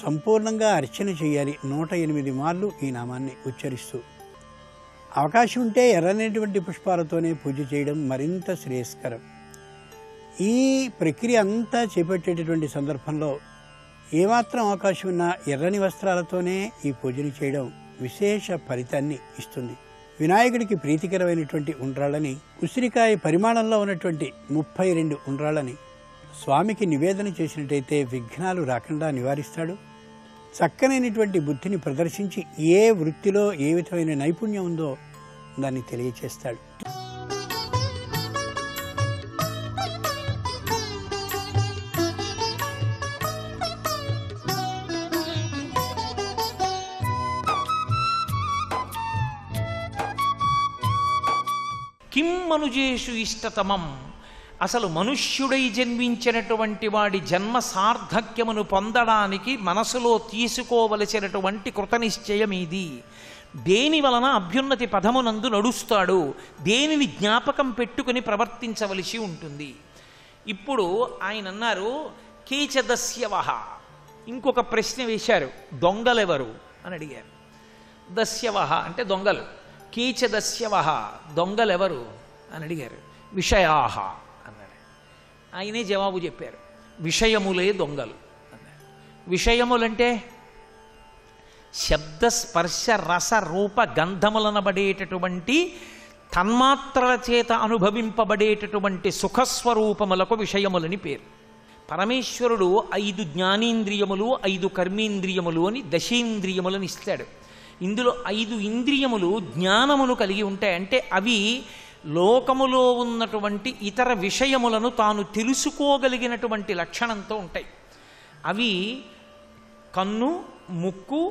సంపూర్ణంగా అర్చన చేయాలి. 108 మార్లు ఈ నామాన్ని ఉచ్చరిస్తూ అవకాశం ఉంటే ఎర్రనేటువంటి పుష్పాలతోనే పూజ చేయడం మరింత శ్రేయస్కరం. ఈ ప్రక్రియ అంతా చేపట్టేటటువంటి సందర్భంలో ఏమాత్రం అవకాశం ఉన్నా ఎర్రని వస్త్రాలతోనే ఈ పూజని చేయడం విశేష ఫలితాన్ని ఇస్తుంది. వినాయకుడికి ప్రీతికరమైనటువంటి ఉండ్రాళ్ళని, ఉసిరికాయ పరిమాణంలో ఉన్నటువంటి 32 ఉండ్రాళ్ళని స్వామికి నివేదన చేసినట్టయితే విఘ్నాలు రాకుండా నివారిస్తాడు. చక్కనైనటువంటి బుద్ధిని ప్రదర్శించి ఏ వృత్తిలో ఏ విధమైన నైపుణ్యం ఉందో దాన్ని తెలియచేస్తాడు. కిం మనుజేషు ఇష్టతమం, అసలు మనుష్యుడై జన్మించినటువంటి వాడి జన్మ సార్థక్యమును పొందడానికి మనసులో తీసుకోవలసినటువంటి కృతనిశ్చయం ఇది. దేని వలన అభ్యున్నతి పదమునందు నడుస్తాడు, దేనిని జ్ఞాపకం పెట్టుకుని ప్రవర్తించవలసి ఉంటుంది. ఇప్పుడు ఆయన అన్నారు కేచదస్యవహ. ఇంకొక ప్రశ్న వేశారు, దొంగలెవరు అని అడిగారు. దస్యవహ అంటే దొంగలు, కీచదస్యవహ దొంగలెవరు అని అడిగారు. విషయాహ అన్నాడు. ఆయనే జవాబు చెప్పారు, విషయములే దొంగలు అన్నారు. విషయములంటే శబ్ద స్పర్శ రస రూప గంధములనబడేటటువంటి తన్మాత్రల చేత అనుభవింపబడేటటువంటి సుఖస్వరూపములకు విషయములని పేరు. పరమేశ్వరుడు 5 జ్ఞానేంద్రియములు 5 కర్మేంద్రియములు అని దశేంద్రియములను ఇస్తాడు. ఇందులో 5 ఇంద్రియములు జ్ఞానమును కలిగి ఉంటాయి. అంటే అవి లోకములో ఉన్నటువంటి ఇతర విషయములను తాను తెలుసుకోగలిగినటువంటి లక్షణంతో ఉంటాయి. అవి కన్ను, ముక్కు,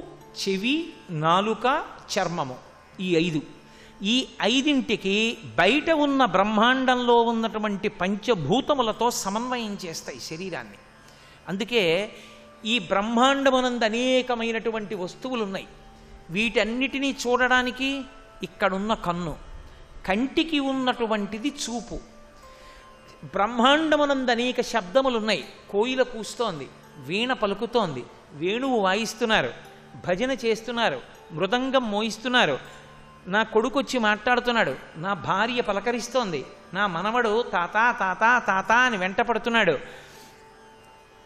చెవి, నాలుక, చర్మము. ఈ 5. ఈ 5ంటికి బయట ఉన్న బ్రహ్మాండంలో ఉన్నటువంటి పంచభూతములతో సమన్వయం చేస్తాయి శరీరాన్ని. అందుకే ఈ బ్రహ్మాండమునందు అనేకమైనటువంటి వస్తువులు ఉన్నాయి. వీటన్నిటినీ చూడడానికి ఇక్కడున్న కన్ను, కంటికి ఉన్నటువంటిది చూపు. బ్రహ్మాండమునందు అనేక శబ్దములున్నాయి. కోయిల కూస్తోంది, వీణ పలుకుతోంది, వేణువు వాయిస్తున్నారు, భజన చేస్తున్నారు, మృదంగం మోయిస్తున్నారు, నా కొడుకు వచ్చి మాట్లాడుతున్నాడు, నా భార్య పలకరిస్తోంది, నా మనవడు తాత తాత తాత అని వెంట పడుతున్నాడు.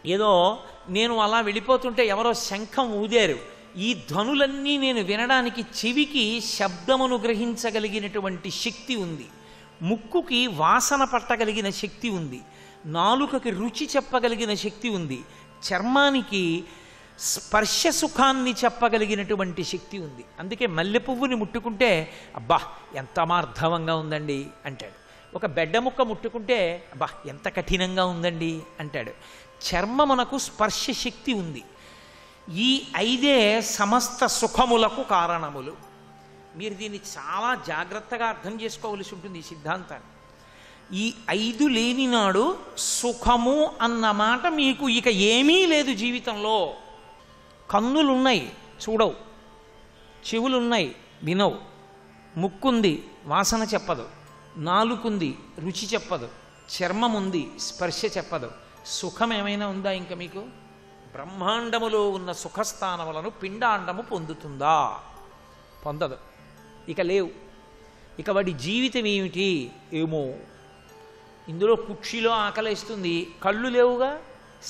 ఏదో నేను అలా వెళ్ళిపోతుంటే ఎవరో శంఖం ఊదారు, ఈ ధ్వనులన్నీ నేను వినడానికి చెవికి శబ్దమును గ్రహించగలిగినటువంటి శక్తి ఉంది, ముక్కుకి వాసన పట్టగలిగిన శక్తి ఉంది, నాలుకకి రుచి చెప్పగలిగిన శక్తి ఉంది, చర్మానికి స్పర్శ సుఖాన్ని చెప్పగలిగినటువంటి శక్తి ఉంది. అందుకే మల్లె పువ్వుని ముట్టుకుంటే అబ్బా ఎంత అమార్ధవంగా ఉందండి అంటాడు. ఒక బెడ్డ ముక్క ముట్టుకుంటే అబ్బా ఎంత కఠినంగా ఉందండి అంటాడు. చర్మమునకు స్పర్శ శక్తి ఉంది. ఈ 5 సమస్త సుఖములకు కారణములు. మీరు దీన్ని చాలా జాగ్రత్తగా అర్థం చేసుకోవలసి ఉంటుంది ఈ సిద్ధాంతాన్ని. ఈ 5 లేని నాడు సుఖము అన్నమాట మీకు ఇక ఏమీ లేదు జీవితంలో. కన్నులున్నాయి చూడవు, చెవులున్నాయి వినవు, ముక్కుంది వాసన చెప్పదు, నాలుకుంది రుచి చెప్పదు, చర్మం ఉంది స్పర్శ చెప్పదు. సుఖం ఏమైనా ఉందా ఇంకా మీకు? బ్రహ్మాండములో ఉన్న సుఖస్థానములను పిండాండము పొందుతుందా? పొందదు. ఇక లేవు. ఇక వాడి జీవితం ఏమిటి? ఏమో. ఇందులో కుక్షిలో ఆకలేస్తుంది, కళ్ళు లేవుగా,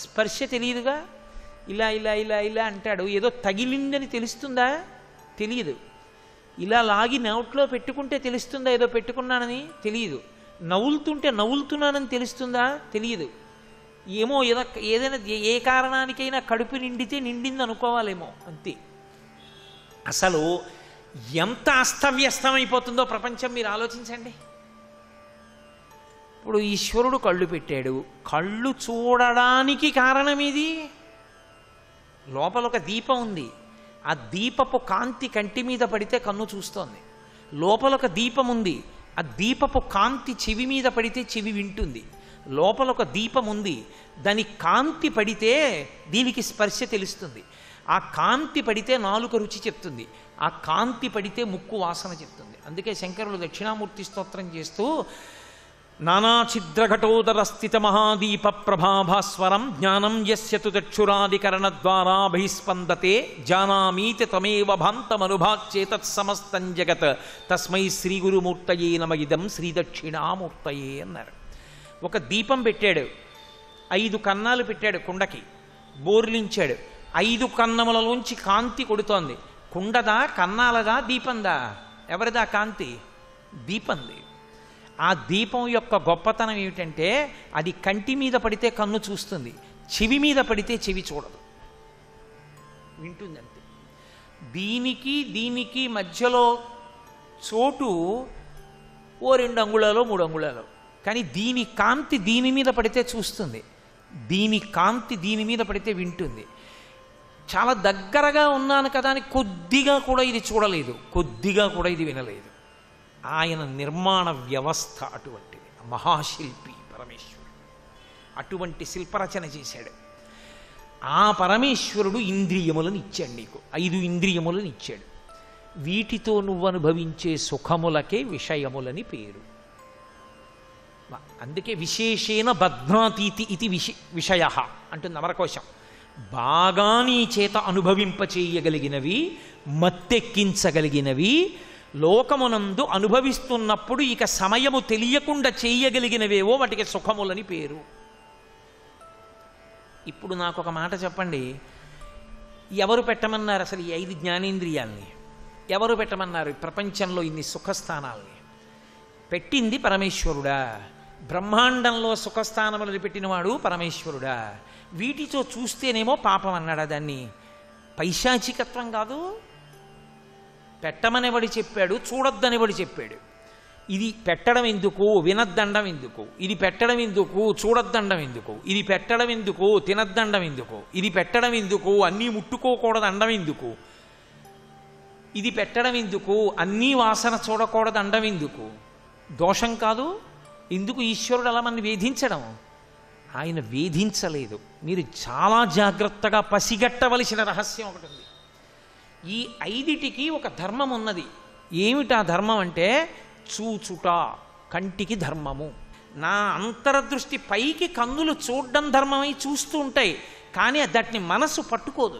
స్పర్శ తెలియదుగా, ఇలా ఇలా ఇలా ఇలా అంటాడు. ఏదో తగిలిందని తెలుస్తుందా? తెలియదు. ఇలా లాగి నోట్లో పెట్టుకుంటే తెలుస్తుందా ఏదో పెట్టుకున్నానని? తెలియదు. నవ్వులుతుంటే నవ్వులుతున్నానని తెలుస్తుందా? తెలియదు. ఏమో ఏదైనా ఏ కారణానికైనా కడుపు నిండితే నిండింది అనుకోవాలేమో, అంతే. అసలు ఎంత అస్తవ్యస్తమైపోతుందో ప్రపంచం మీరు ఆలోచించండి. ఇప్పుడు ఈశ్వరుడు కళ్ళు పెట్టాడు, కళ్ళు చూడడానికి కారణం ఇది. లోపల ఒక దీపం ఉంది, ఆ దీపపు కాంతి కంటి మీద పడితే కన్ను చూస్తోంది. లోపల ఒక దీపం ఉంది, ఆ దీపపు కాంతి చెవి మీద పడితే చెవి వింటుంది. లోపల ఒక దీపం ఉంది, దాని కాంతి పడితే దీనికి స్పర్శ తెలుస్తుంది. ఆ కాంతి పడితే నాలుక రుచి చెప్తుంది, ఆ కాంతి పడితే ముక్కు వాసన చెప్తుంది. అందుకే శంకరులు దక్షిణామూర్తి స్తోత్రం చేస్తూ నానాఛిద్రఘటోదర స్థిత మహాదీప ప్రభాభాస్వరం జ్ఞానం యస్యతు చక్షురాదికరణ ద్వారా బహిస్పందతే జానామీతి తమేవ భాంతమనుభాచ్యేతత్ సమస్తం జగత్ తస్మై శ్రీ గురుమూర్తయే నమ ఇదం శ్రీ దక్షిణామూర్తయే అన్నారు. ఒక దీపం పెట్టాడు, 5 కన్నాలు పెట్టాడు కుండకి, బోర్లించాడు. 5 కన్నములలోంచి కాంతి కొడుతోంది. కుండదా, కన్నాలదా, దీపందా? ఎవరిదా కాంతి? దీపంది. ఆ దీపం యొక్క గొప్పతనం ఏమిటంటే అది కంటి మీద పడితే కన్ను చూస్తుంది, చెవి మీద పడితే చెవి చూడదు, వింటుంది అంతే. దీనికి మధ్యలో చోటు ఓ 2 అంగుళాలు 3 అంగుళాలు. కానీ దీని కాంతి దీని మీద పడితే చూస్తుంది, దీని కాంతి దీని మీద పడితే వింటుంది. చాలా దగ్గరగా ఉన్నాను కదా అని కొద్దిగా కూడా ఇది చూడలేదు, కొద్దిగా కూడా ఇది వినలేదు. ఆయన నిర్మాణ వ్యవస్థ అటువంటిది. మహాశిల్పి పరమేశ్వరుడు అటువంటి శిల్పరచన చేశాడు. ఆ పరమేశ్వరుడు ఇంద్రియములను ఇచ్చాడు నీకు, 5 ఇంద్రియములను ఇచ్చాడు. వీటితో నువ్వు అనుభవించే సుఖములకే విషయములని పేరు. అందుకే విశేషేణ బధ్నాతీతి ఇది విషయ అంటుంది అమరకోశం. బాగా నీ చేత అనుభవింపచేయగలిగినవి, మత్తెక్కించగలిగినవి, లోకమునందు అనుభవిస్తున్నప్పుడు ఇక సమయము తెలియకుండా చేయగలిగినవేవో వాటికి సుఖములని పేరు. ఇప్పుడు నాకు ఒక మాట చెప్పండి, ఎవరు పెట్టమన్నారు అసలు ఈ 5 జ్ఞానేంద్రియాల్ని? ఎవరు పెట్టమన్నారు ప్రపంచంలో ఇన్ని సుఖస్థానాల్ని? పెట్టింది పరమేశ్వరుడా? బ్రహ్మాండంలో సుఖస్థానములను పెట్టినవాడు పరమేశ్వరుడా? వీటితో చూస్తేనేమో పాపం అన్నాడా దాన్ని? పైశాచికత్వం కాదు. పెట్టమనివాడు చెప్పాడు, చూడొద్దనివాడు చెప్పాడు. ఇది పెట్టడం ఎందుకు, వినద్దండం ఎందుకు? ఇది పెట్టడం ఎందుకు, చూడొద్దండం ఎందుకు? ఇది పెట్టడం ఎందుకు, తినద్దండం ఎందుకు? ఇది పెట్టడం ఎందుకు, అన్నీ ముట్టుకోకూడదు అండం ఎందుకు? ఇది పెట్టడం ఎందుకు, అన్నీ వాసన చూడకూడదు అండం ఎందుకు? దోషం కాదు. ఎందుకు ఈశ్వరుడు అలా మనల్ని వేధించడం? ఆయన వేధించలేదు. మీరు చాలా జాగ్రత్తగా పసిగట్టవలసిన రహస్యం ఒకటి ఉంది. ఈ 5టికి ఒక ధర్మం ఉన్నది. ఏమిటా ధర్మం అంటే చూచుట కంటికి ధర్మము. నా అంతరదృష్టి పైకి కన్నులు చూడడం ధర్మమై చూస్తూ ఉంటాయి, కానీ దాన్ని మనసు పట్టుకోదు.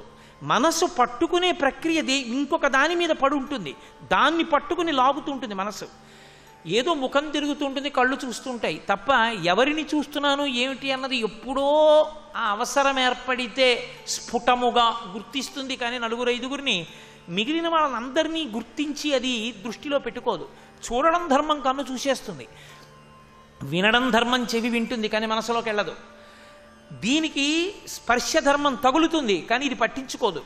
మనసు పట్టుకునే ప్రక్రియ ఇంకొక దాని మీద పడి ఉంటుంది, దాన్ని పట్టుకుని లాగుతూ ఉంటుంది మనసు. ఏదో ముఖం తిరుగుతుంటుంది, కళ్ళు చూస్తుంటాయి తప్ప ఎవరిని చూస్తున్నాను ఏమిటి అన్నది ఎప్పుడో ఆ అవసరం ఏర్పడితే స్ఫుటముగా గుర్తిస్తుంది. కానీ నలుగురు ఐదుగురిని మిగిలిన వాళ్ళందరినీ గుర్తించి అది దృష్టిలో పెట్టుకోదు. చూడడం ధర్మం కన్ను చూసేస్తుంది, వినడం ధర్మం చెవి వింటుంది, కానీ మనసులోకి వెళ్ళదు. దీనికి స్పర్శ ధర్మం తగులుతుంది, కానీ ఇది పట్టించుకోదు.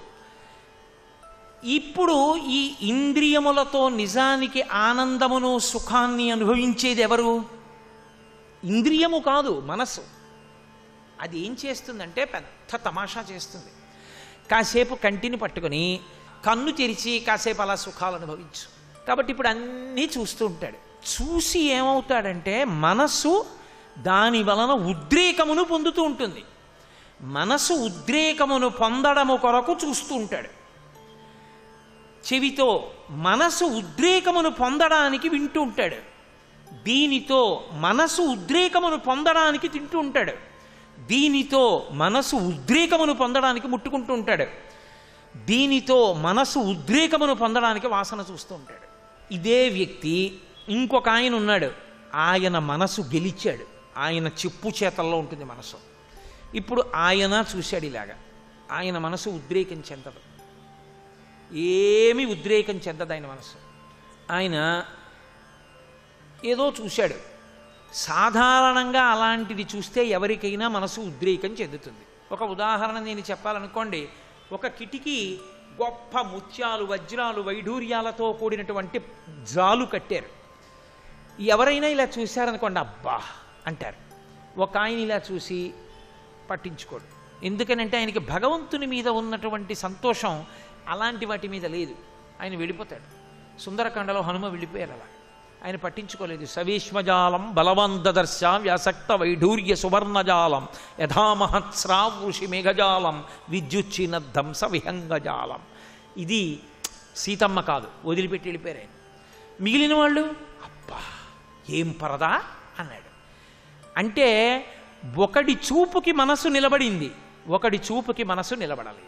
ఇప్పుడు ఈ ఇంద్రియములతో నిజానికి ఆనందమును సుఖాన్ని అనుభవించేది ఎవరు? ఇంద్రియము కాదు, మనసు. అది ఏం చేస్తుందంటే పెద్ద తమాషా చేస్తుంది. కాసేపు కంటిని పట్టుకొని కన్ను తెరిచి కాసేపు అలా సుఖాలు అనుభవించు. కాబట్టి ఇప్పుడు అన్నీ చూస్తూ ఉంటాడు. చూసి ఏమవుతాడంటే మనసు దాని వలన ఉద్రేకమును పొందుతూ ఉంటుంది. మనసు ఉద్రేకమును పొందడము కొరకు చూస్తూ ఉంటాడు. చెవితో మనసు ఉద్రేకమును పొందడానికి వింటూ ఉంటాడు. దీనితో మనసు ఉద్రేకమును పొందడానికి తింటూ ఉంటాడు. దీనితో మనసు ఉద్రేకమును పొందడానికి ముట్టుకుంటూ ఉంటాడు. దీనితో మనసు ఉద్రేకమును పొందడానికి వాసన చూస్తూ ఉంటాడు. ఇదే వ్యక్తి ఇంకొక ఆయన ఉన్నాడు. ఆయన మనసు గెలిచాడు. ఆయన చెప్పు చేతల్లో ఉంటుంది మనసు. ఇప్పుడు ఆయన చూశాడు ఇలాగా. ఆయన మనసు ఉద్రేకం చెందదు, ఏమీ ఉద్రేకం చెందదు ఆయన మనసు. ఆయన ఏదో చూశాడు. సాధారణంగా అలాంటిది చూస్తే ఎవరికైనా మనసు ఉద్రేకం చెందుతుంది. ఒక ఉదాహరణ నేను చెప్పాలనుకోండి. ఒక కిటికీ గొప్ప ముత్యాలు, వజ్రాలు, వైఢూర్యాలతో కూడినటువంటి జాలు కట్టారు. ఎవరైనా ఇలా చూశారనుకోండి, అబ్బా అంటారు. ఒక ఆయన ఇలా చూసి పట్టించుకోడు. ఎందుకనంటే ఆయనకి భగవంతుని మీద ఉన్నటువంటి సంతోషం అలాంటి వాటి మీద లేదు. ఆయన వెళ్ళిపోతాడు. సుందరకాండలో హనుమ వెళ్ళిపోయారు అలా. ఆయన పట్టించుకోలేదు. సవీష్మజాలం బలవంతదర్శ వ్యాసక్త వైఢూర్య సువర్ణజాలం యథామహత్స్రావృషి మేఘజాలం విద్యుచ్చినద్ధంస విహంగజాలం. ఇది సీతమ్మ కాదు, వదిలిపెట్టి వెళ్ళిపోయారు ఆయన. మిగిలిన వాళ్ళు అబ్బా ఏం పరదా అన్నాడు. అంటే ఒకడి చూపుకి మనసు నిలబడింది, ఒకడి చూపుకి మనసు నిలబడలేదు.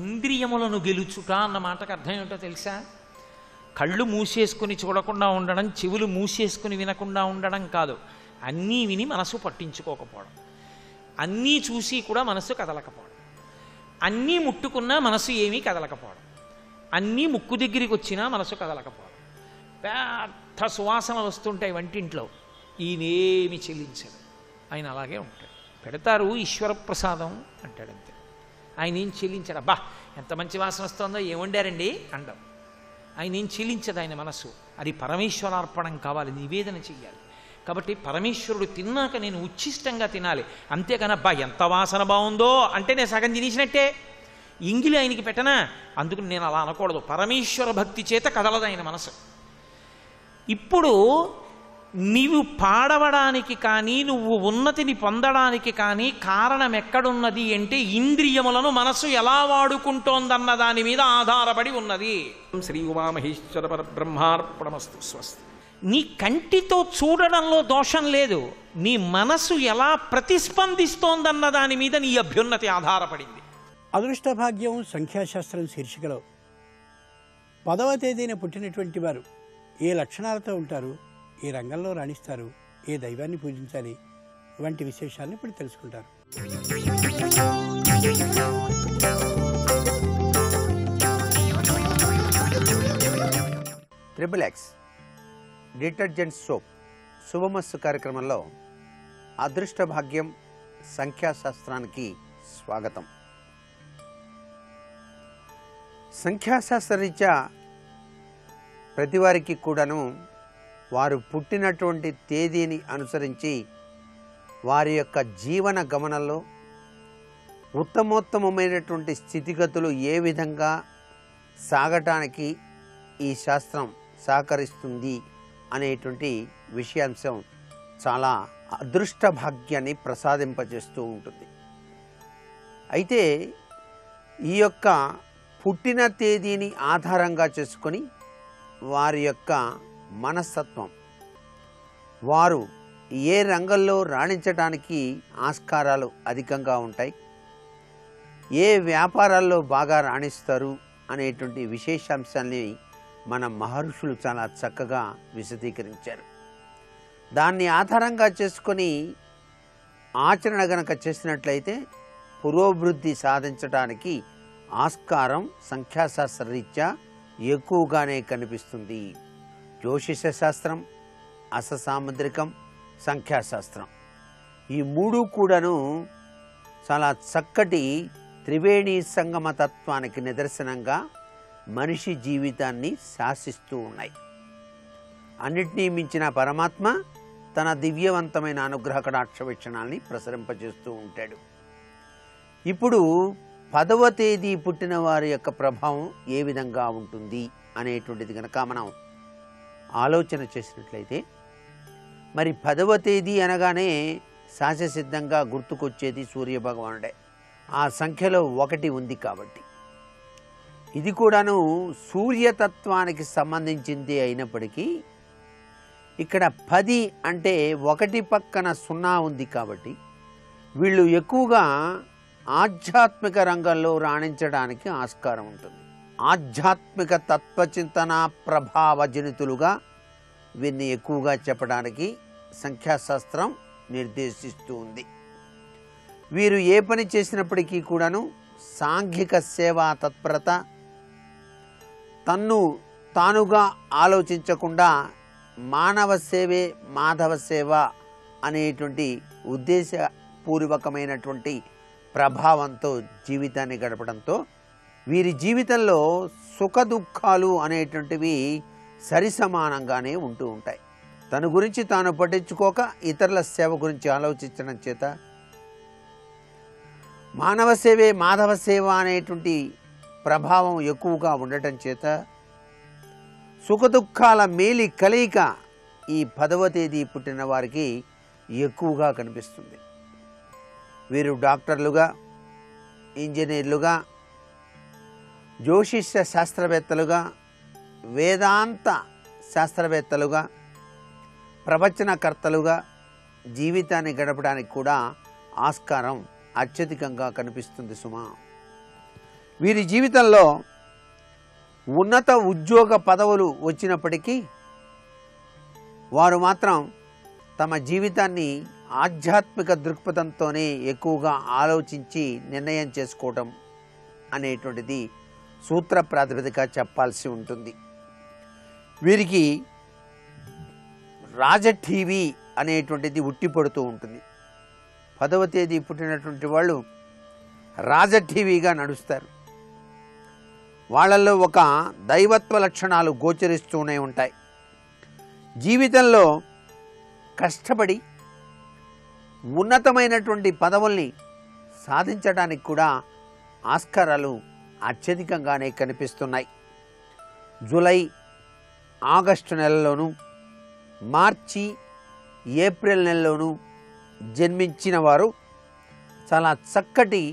ఇంద్రియములను గెలుచుట అన్న మాటకు అర్థం ఏమిటో తెలుసా? కళ్ళు మూసేసుకుని చూడకుండా ఉండడం, చెవులు మూసేసుకుని వినకుండా ఉండడం కాదు. అన్నీ విని మనసు పట్టించుకోకపోవడం, అన్నీ చూసి కూడా మనసు కదలకపోవడం, అన్నీ ముట్టుకున్నా మనసు ఏమీ కదలకపోవడం, అన్నీ ముక్కు దగ్గరికి వచ్చినా మనసు కదలకపోవడం. పెద్ద సువాసనలు వస్తుంటాయి వంటింట్లో, ఈయనేమి చెల్లించడు. ఆయన అలాగే ఉంటాడు. పెడతారు ఈశ్వర ప్రసాదం అంటాడంతే. ఆయన ఏం చెల్లించాడు. అబ్బా ఎంత మంచి వాసన వస్తుందో, ఏమండారండి అండం. ఆయన ఏం చెల్లించదు ఆయన మనసు. అది పరమేశ్వరార్పణం కావాలి, నివేదన చెయ్యాలి. కాబట్టి పరమేశ్వరుడు తిన్నాక నేను ఉచ్ఛిష్టంగా తినాలి. అంతేగాని అబ్బా ఎంత వాసన బాగుందో అంటే నేను సగం తినేసినట్టే, ఇంగిలి ఆయనకి పెట్టనా, అందుకు నేను అలా అనకూడదు. పరమేశ్వర భక్తి చేత కదలదు ఆయన మనసు. ఇప్పుడు నీవు పాడవడానికి కానీ నువ్వు ఉన్నతిని పొందడానికి కానీ కారణం ఎక్కడున్నది అంటే ఇంద్రియములను మనసు ఎలా వాడుకుంటోందన్న దాని మీద ఆధారపడి ఉన్నది. శ్రీ ఉమామహేశ్వర పరబ్రహ్మార్పణమస్తు. స్వస్తి. నీ కంటితో చూడడంలో దోషం లేదు, నీ మనసు ఎలా ప్రతిస్పందిస్తోందన్న దాని మీద నీ అభ్యున్నతి ఆధారపడింది. అదృష్టభాగ్యం సంఖ్యాశాస్త్రం శీర్షికలో 10వ తేదీన పుట్టినటువంటి వారు ఏ లక్షణాలతో ఉంటారు, ఏ రంగంలో రాణిస్తారు, ఏ దైవాన్ని పూజించాలి వంటి విశేషాలను ఇప్పుడు తెలుసుకుంటారు. XXX డిటర్జెంట్ సోప్ శుభమస్సు కార్యక్రమంలో అదృష్ట భాగ్యం సంఖ్యాశాస్త్రానికి స్వాగతం. సంఖ్యాశాస్త్రరీత్యా ప్రతివారికి కూడాను వారు పుట్టినటువంటి తేదీని అనుసరించి వారి యొక్క జీవన గమనంలో ఉత్తమోత్తమైనటువంటి స్థితిగతులు ఏ విధంగా సాగటానికి ఈ శాస్త్రం సహకరిస్తుంది అనేటువంటి విషయాంశం చాలా అదృష్ట భాగ్యాన్ని ప్రసాదింపజేస్తూ ఉంటుంది. అయితే ఈ యొక్క పుట్టిన తేదీని ఆధారంగా చేసుకొని వారి యొక్క మనస్తత్వం, వారు ఏ రంగంలో రాణించడానికి ఆస్కారాలు అధికంగా ఉంటాయి, ఏ వ్యాపారాల్లో బాగా రాణిస్తారు అనేటువంటి విశేషాంశాన్ని మన మహర్షులు చాలా చక్కగా విశదీకరించారు. దాన్ని ఆధారంగా చేసుకొని ఆచరణ గనక చేసినట్లయితే పురోభివృద్ధి సాధించడానికి ఆస్కారం సంఖ్యాశాస్త్ర రీత్యా ఎక్కువగానే కనిపిస్తుంది. జ్యోతిష శాస్త్రం, అససాముద్రికం, సంఖ్యాశాస్త్రం ఈ మూడు కూడాను చాలా చక్కటి త్రివేణి సంగమ తత్వానికి నిదర్శనంగా మనిషి జీవితాన్ని శాసిస్తూ ఉన్నాయి. అన్నిటినీ మించిన పరమాత్మ తన దివ్యవంతమైన అనుగ్రహ కటాక్ష వీక్షణాల్ని ప్రసరింపజేస్తూ ఉంటాడు. ఇప్పుడు 10వ తేదీ పుట్టిన వారి యొక్క ప్రభావం ఏ విధంగా ఉంటుంది అనేటువంటిది కనుక మనం ఆలోచన చేసినట్లయితే, మరి 10వ తేదీ అనగానే సహజసిద్ధంగా గుర్తుకొచ్చేది సూర్యభగవానుడే. ఆ సంఖ్యలో 1 ఉంది కాబట్టి ఇది కూడాను సూర్యతత్వానికి సంబంధించింది అయినప్పటికీ ఇక్కడ 10 అంటే 1 పక్కన 0 ఉంది కాబట్టి వీళ్ళు ఎక్కువగా ఆధ్యాత్మిక రంగంలో రాణించడానికి ఆస్కారం ఉంటుంది. ఆధ్యాత్మిక తత్వచింతన ప్రభావజనితులుగా వీరిని ఎక్కువగా చెప్పడానికి సంఖ్యాశాస్త్రం నిర్దేశిస్తూ ఉంది. వీరు ఏ పని చేసినప్పటికీ కూడాను సాంఘిక సేవా తత్పరత, తన్ను తానుగా ఆలోచించకుండా మానవ సేవే మాధవ సేవ అనేటువంటి ఉద్దేశపూర్వకమైనటువంటి ప్రభావంతో జీవితాన్ని గడపడంతో వీరి జీవితంలో సుఖ దుఃఖాలు అనేటువంటివి సరిసమానంగానే ఉంటూ ఉంటాయి. తన గురించి తాను పట్టించుకోక ఇతరుల సేవ గురించి ఆలోచించడం చేత, మానవ సేవే మాధవ సేవ అనేటువంటి ప్రభావం ఎక్కువగా ఉండటం చేత సుఖదుఖాల మేలి కలయిక ఈ 10వ తేదీ పుట్టిన వారికి ఎక్కువగా కనిపిస్తుంది. వీరు డాక్టర్లుగా, ఇంజనీర్లుగా, జ్యోతిష శాస్త్రవేత్తలుగా, వేదాంత శాస్త్రవేత్తలుగా, ప్రవచనకర్తలుగా జీవితాన్ని గడపడానికి కూడా ఆస్కారం అత్యధికంగా కనిపిస్తుంది సుమా. వీరి జీవితంలో ఉన్నత ఉద్యోగ పదవులు వచ్చినప్పటికీ వారు మాత్రం తమ జీవితాన్ని ఆధ్యాత్మిక దృక్పథంతోనే ఎక్కువగా ఆలోచించి నిర్ణయం చేసుకోవటం అనేటువంటిది సూత్ర ప్రాతిపదిక చెప్పాల్సి ఉంటుంది. వీరికి రాజటీవీ అనేటువంటిది ఉట్టిపడుతూ ఉంటుంది. 10వ తేదీ పుట్టినటువంటి వాళ్ళు రాజటీవీగా నడుస్తారు. వాళ్ళల్లో ఒక దైవత్వ లక్షణాలు గోచరిస్తూనే ఉంటాయి. జీవితంలో కష్టపడి ఉన్నతమైనటువంటి పదవుల్ని సాధించడానికి కూడా ఆస్కారాలు అత్యధికంగానే కనిపిస్తున్నాయి. జూలై, ఆగస్టు నెలలోనూ, మార్చి, ఏప్రిల్ నెలలోనూ జన్మించిన వారు చాలా చక్కటి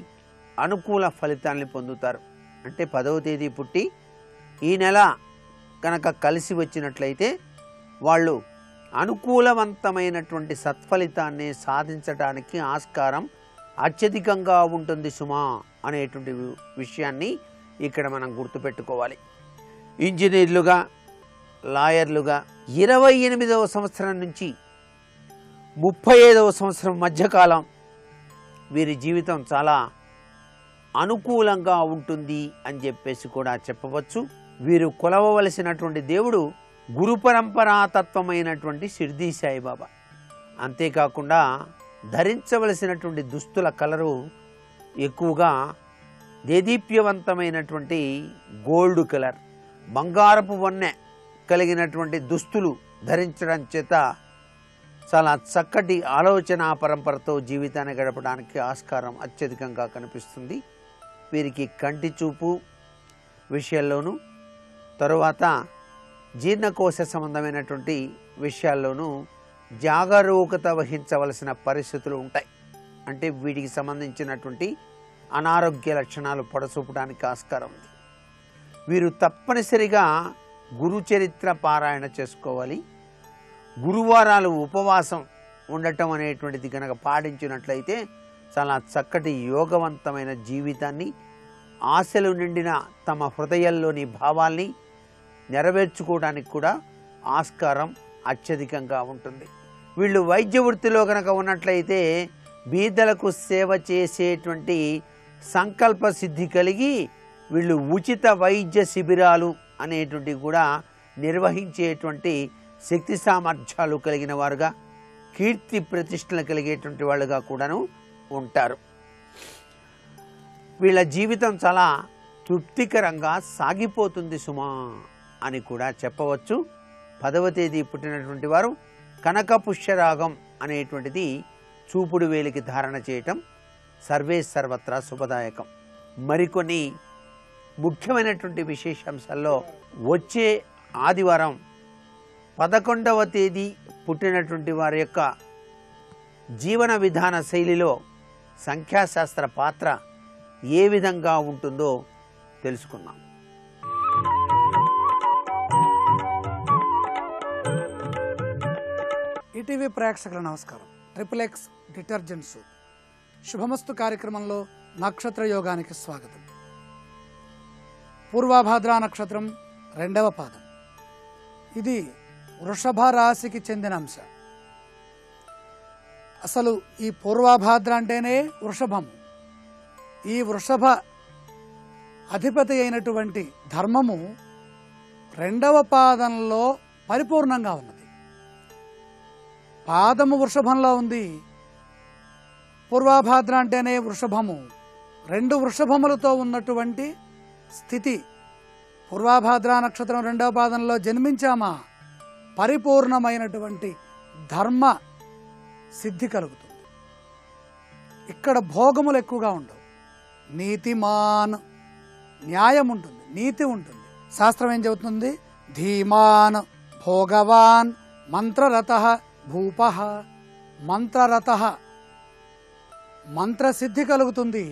అనుకూల ఫలితాన్ని పొందుతారు. అంటే 10వ తేదీ పుట్టి ఈ నెల కనుక కలిసి వచ్చినట్లయితే వాళ్ళు అనుకూలవంతమైనటువంటి సత్ఫలితాన్ని సాధించడానికి ఆస్కారం అత్యధికంగా ఉంటుంది సుమా అనేటువంటి విషయాన్ని ఇక్కడ మనం గుర్తుపెట్టుకోవాలి. ఇంజనీర్లుగా, లాయర్లుగా 28వ సంవత్సరం నుంచి 35వ సంవత్సరం మధ్యకాలం వీరి జీవితం చాలా అనుకూలంగా ఉంటుంది అని చెప్పేసి కూడా చెప్పవచ్చు. వీరు కొలవవలసినటువంటి దేవుడు గురు పరంపరాతత్వమైనటువంటి షిర్డీ సాయిబాబా. అంతేకాకుండా ధరించవలసినటువంటి దుస్తుల కలరు ఎక్కువగా దేదీప్యవంతమైనటువంటి గోల్డ్ కలర్, బంగారపు వన్నె కలిగినటువంటి దుస్తులు ధరించడం చేత చాలా చక్కటి ఆలోచన పరంపరతో జీవితాన్ని గడపడానికి ఆస్కారం అత్యధికంగా కనిపిస్తుంది. వీరికి కంటి చూపు విషయాల్లోనూ, తరువాత జీర్ణకోశ సంబంధమైనటువంటి విషయాల్లోనూ జాగరూకత వహించవలసిన పరిస్థితులు ఉంటాయి. అంటే వీటికి సంబంధించినటువంటి అనారోగ్య లక్షణాలు పొడసూపడానికి ఆస్కారం ఉంది. వీరు తప్పనిసరిగా గురుచరిత్ర పారాయణ చేసుకోవాలి. గురువారాలు ఉపవాసం ఉండటం అనేటువంటిది కనుక పాటించినట్లయితే చాలా చక్కటి యోగవంతమైన జీవితాన్ని, ఆశలు నిండిన తమ హృదయంలోని భావాల్ని నెరవేర్చుకోవడానికి కూడా ఆస్కారం అత్యధికంగా ఉంటుంది. వీళ్ళు వైద్య వృత్తిలో కనుక ఉన్నట్లయితే బీదలకు సేవ చేసేటువంటి సంకల్ప సిద్ధి కలిగి వీళ్ళు ఉచిత వైద్య శిబిరాలు అనేటువంటివి కూడా నిర్వహించేటువంటి శక్తి సామర్థ్యాలు కలిగిన వారుగా, కీర్తి ప్రతిష్టలు కలిగేటువంటి వాళ్ళుగా కూడాను ఉంటారు. వీళ్ళ జీవితం చాలా తృప్తికరంగా సాగిపోతుంది సుమా అని కూడా చెప్పవచ్చు. 10వ తేదీ పుట్టినటువంటి వారు కనక పుష్యరాగం అనేటువంటిది చూపుడు వేలికి ధారణ చేయటం సర్వే సర్వత్రా శుభదాయకం. మరికొన్ని ముఖ్యమైనటువంటి విశేషాంశాల్లో వచ్చే ఆదివారం 11వ తేదీ పుట్టినటువంటి వారి యొక్క జీవన విధాన శైలిలో సంఖ్యాశాస్త్ర పాత్ర ఏ విధంగా ఉంటుందో తెలుసుకుందాం. ఈటీవీ ప్రేక్షకుల నమస్కారం. XXX డిటర్జెంట్ సోప్ శుభమస్తు కార్యక్రమంలో నక్షత్ర యోగానికి స్వాగతం. పూర్వాభాద్ర నక్షత్రం 2వ పాదం. ఇది వృషభ రాశికి చెందిన అంశం. అసలు ఈ పూర్వాభాద్ర అంటేనే వృషభము. ఈ వృషభ అధిపతి అయినటువంటి ధర్మము 2వ పాదంలో పరిపూర్ణంగా ఉన్నది. పాదము వృషభంలో ఉంది. పూర్వాభాద్ర అంటేనే వృషభము. 2 వృషభములతో ఉన్నటువంటి స్థితి. పూర్వాభాద్ర నక్షత్రం 2వ పాదంలో జన్మించామా పరిపూర్ణమైనటువంటి ధర్మ సిద్ధి కలుగుతుంది. ఇక్కడ భోగములు ఎక్కువగా ఉండవు. నీతిమాన్, న్యాయం ఉంటుంది, నీతి ఉంటుంది. శాస్త్రం ఏం చెబుతుంది? ధీమాన్ భోగవాన్ మంత్రరతః భూపః. మంత్రరతః, మంత్రసిద్ధి కలుగుతుంది.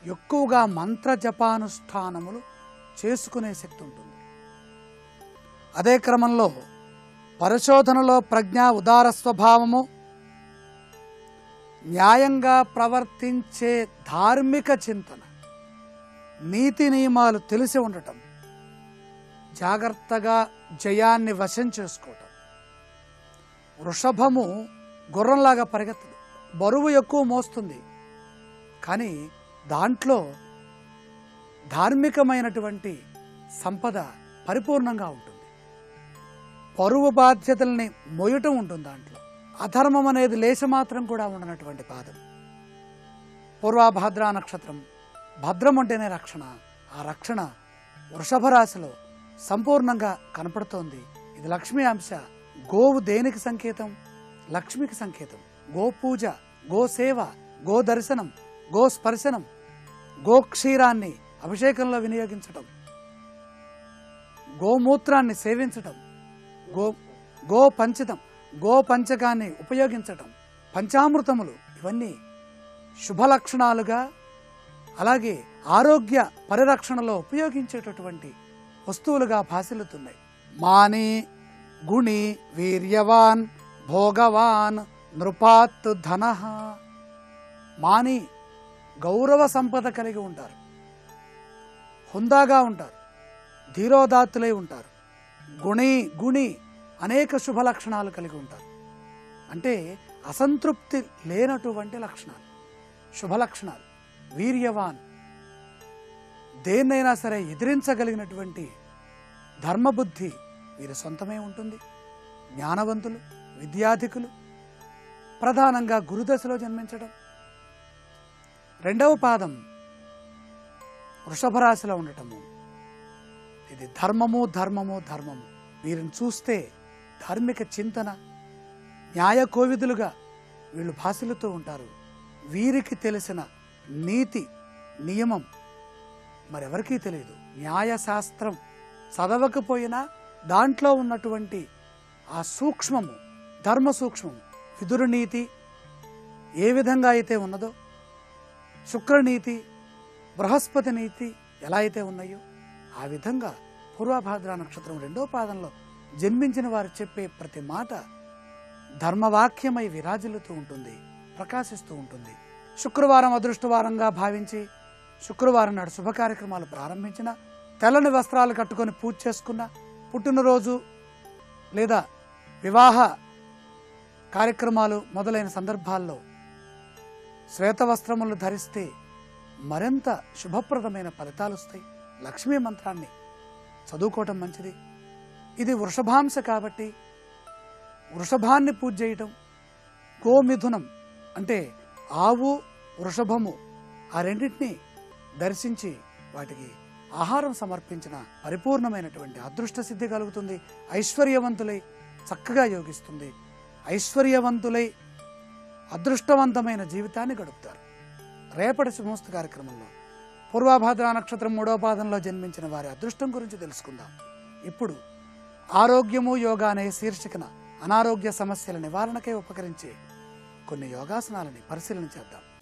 ఎక్కువగా మంత్ర జపానుష్ఠానములు చేసుకునే శక్తి ఉంటుంది. అదే క్రమంలో పరిశోధనలో ప్రజ్ఞ, ఉదార స్వభావము, న్యాయంగా ప్రవర్తించే ధార్మిక చింతన, నీతి నియమాలు తెలిసి ఉండటం, జాగ్రత్తగా జయాన్ని వశం చేసుకోవటం. వృషభము గుర్రంలాగా పరిగెత్తదు, బరువు ఎక్కువ మోస్తుంది, కానీ దాంట్లో ధార్మికమైనటువంటి సంపద పరిపూర్ణంగా ఉంటుంది. పరువు బాధ్యతల్ని మోయటం ఉంటుంది దాంట్లో. అధర్మం అనేది లేశమాత్రం కూడా ఉండనటువంటి పాదం. పూర్వాభాద్ర నక్షత్రం. భద్రం అంటేనే రక్షణ. ఆ రక్షణ వృషభ రాశిలో సంపూర్ణంగా కనపడుతోంది. ఇది లక్ష్మీ అంశ. గోవు దేనికి సంకేతం? లక్ష్మికి సంకేతం. గోపూజ, గోసేవ, గో దర్శనం, గో స్పర్శనం, గోక్షీరాన్ని అభిషేకంలో వినియోగించటం, గోమూత్రాన్ని సేవించటం, గో పంచతం, గో పంచకాన్ని ఉపయోగించటం, పంచామృతములు, ఇవన్నీ శుభలక్షణాలుగా, అలాగే ఆరోగ్య పరిరక్షణలో ఉపయోగించేటటువంటి వస్తువులుగా భాసిల్లుతున్నాయి. మాని గుణి వీర్యవాన్ భోగవాన్ నృపాత్ ధనః. మాని గౌరవ సంపద కలిగి ఉంటారు, హుందాగా ఉంటారు, ధీరోదాత్తులై ఉంటారు. గుణి అనేక శుభ లక్షణాలు కలిగి ఉంటారు. అంటే అసంతృప్తి లేనటువంటి లక్షణాలు, శుభ లక్షణాలు. వీర్యవాన్, దేన్నైనా సరే ఎదిరించగలిగినటువంటి ధర్మబుద్ధి వీరి సొంతమే ఉంటుంది. జ్ఞానవంతులు, విద్యాధికులు, ప్రధానంగా గురుదశలో జన్మించడం. 2వ పాదం వృషభ రాశిలో ఉండటము. ఇది ధర్మము. వీరిని చూస్తే ధార్మిక చింతన, న్యాయ కోవిదులుగా వీళ్ళు భాసిల్లుతూ ఉంటారు. వీరికి తెలిసిన నీతి నియమం మరెవరికీ తెలియదు. న్యాయశాస్త్రం చదవకపోయినా దాంట్లో ఉన్నటువంటి ఆ సూక్ష్మము, ధర్మ సూక్ష్మము, విదురు నీతి ఏ విధంగా అయితే ఉన్నదో, శుక్రనీతి, బృహస్పతి నీతి ఎలా అయితే ఉన్నాయో ఆ విధంగా పూర్వభాద్ర నక్షత్రం 2వ పాదంలో జన్మించిన వారు చెప్పే ప్రతి మాట ధర్మవాక్యమై విరాజిల్లుతూ ఉంటుంది, ప్రకాశిస్తూ ఉంటుంది. శుక్రవారం అదృష్టవారంగా భావించి శుక్రవారం నాడు శుభ కార్యక్రమాలు ప్రారంభించిన, తెల్లని వస్త్రాలు కట్టుకొని పూజ చేసుకున్న, పుట్టినరోజు లేదా వివాహ కార్యక్రమాలు మొదలైన సందర్భాల్లో శ్వేత వస్త్రములు ధరిస్తే మరింత శుభప్రదమైన ఫలితాలు వస్తాయి. లక్ష్మీ మంత్రాన్ని చదువుకోవటం మంచిది. ఇది వృషభాంశ కాబట్టి వృషభాన్ని పూజ చేయటం, గోమిథునం అంటే ఆవు వృషభము ఆ రెండింటినీ దర్శించి వాటికి ఆహారం సమర్పించిన పరిపూర్ణమైనటువంటి అదృష్ట సిద్ధి కలుగుతుంది. ఐశ్వర్యవంతులై చక్కగా యోగిస్తుంది. ఐశ్వర్యవంతులై అదృష్టవంతమైన జీవితాన్ని గడుపుతారు. రేపటి శుభమస్తు కార్యక్రమంలో పూర్వాభాద్ర నక్షత్రం 3వ పాదంలో జన్మించిన వారి అదృష్టం గురించి తెలుసుకుందాం. ఇప్పుడు ఆరోగ్యము యోగా అనే శీర్షికన అనారోగ్య సమస్యల నివారణకై ఉపకరించే కొన్ని యోగాసనాలని పరిశీలన చేద్దాం.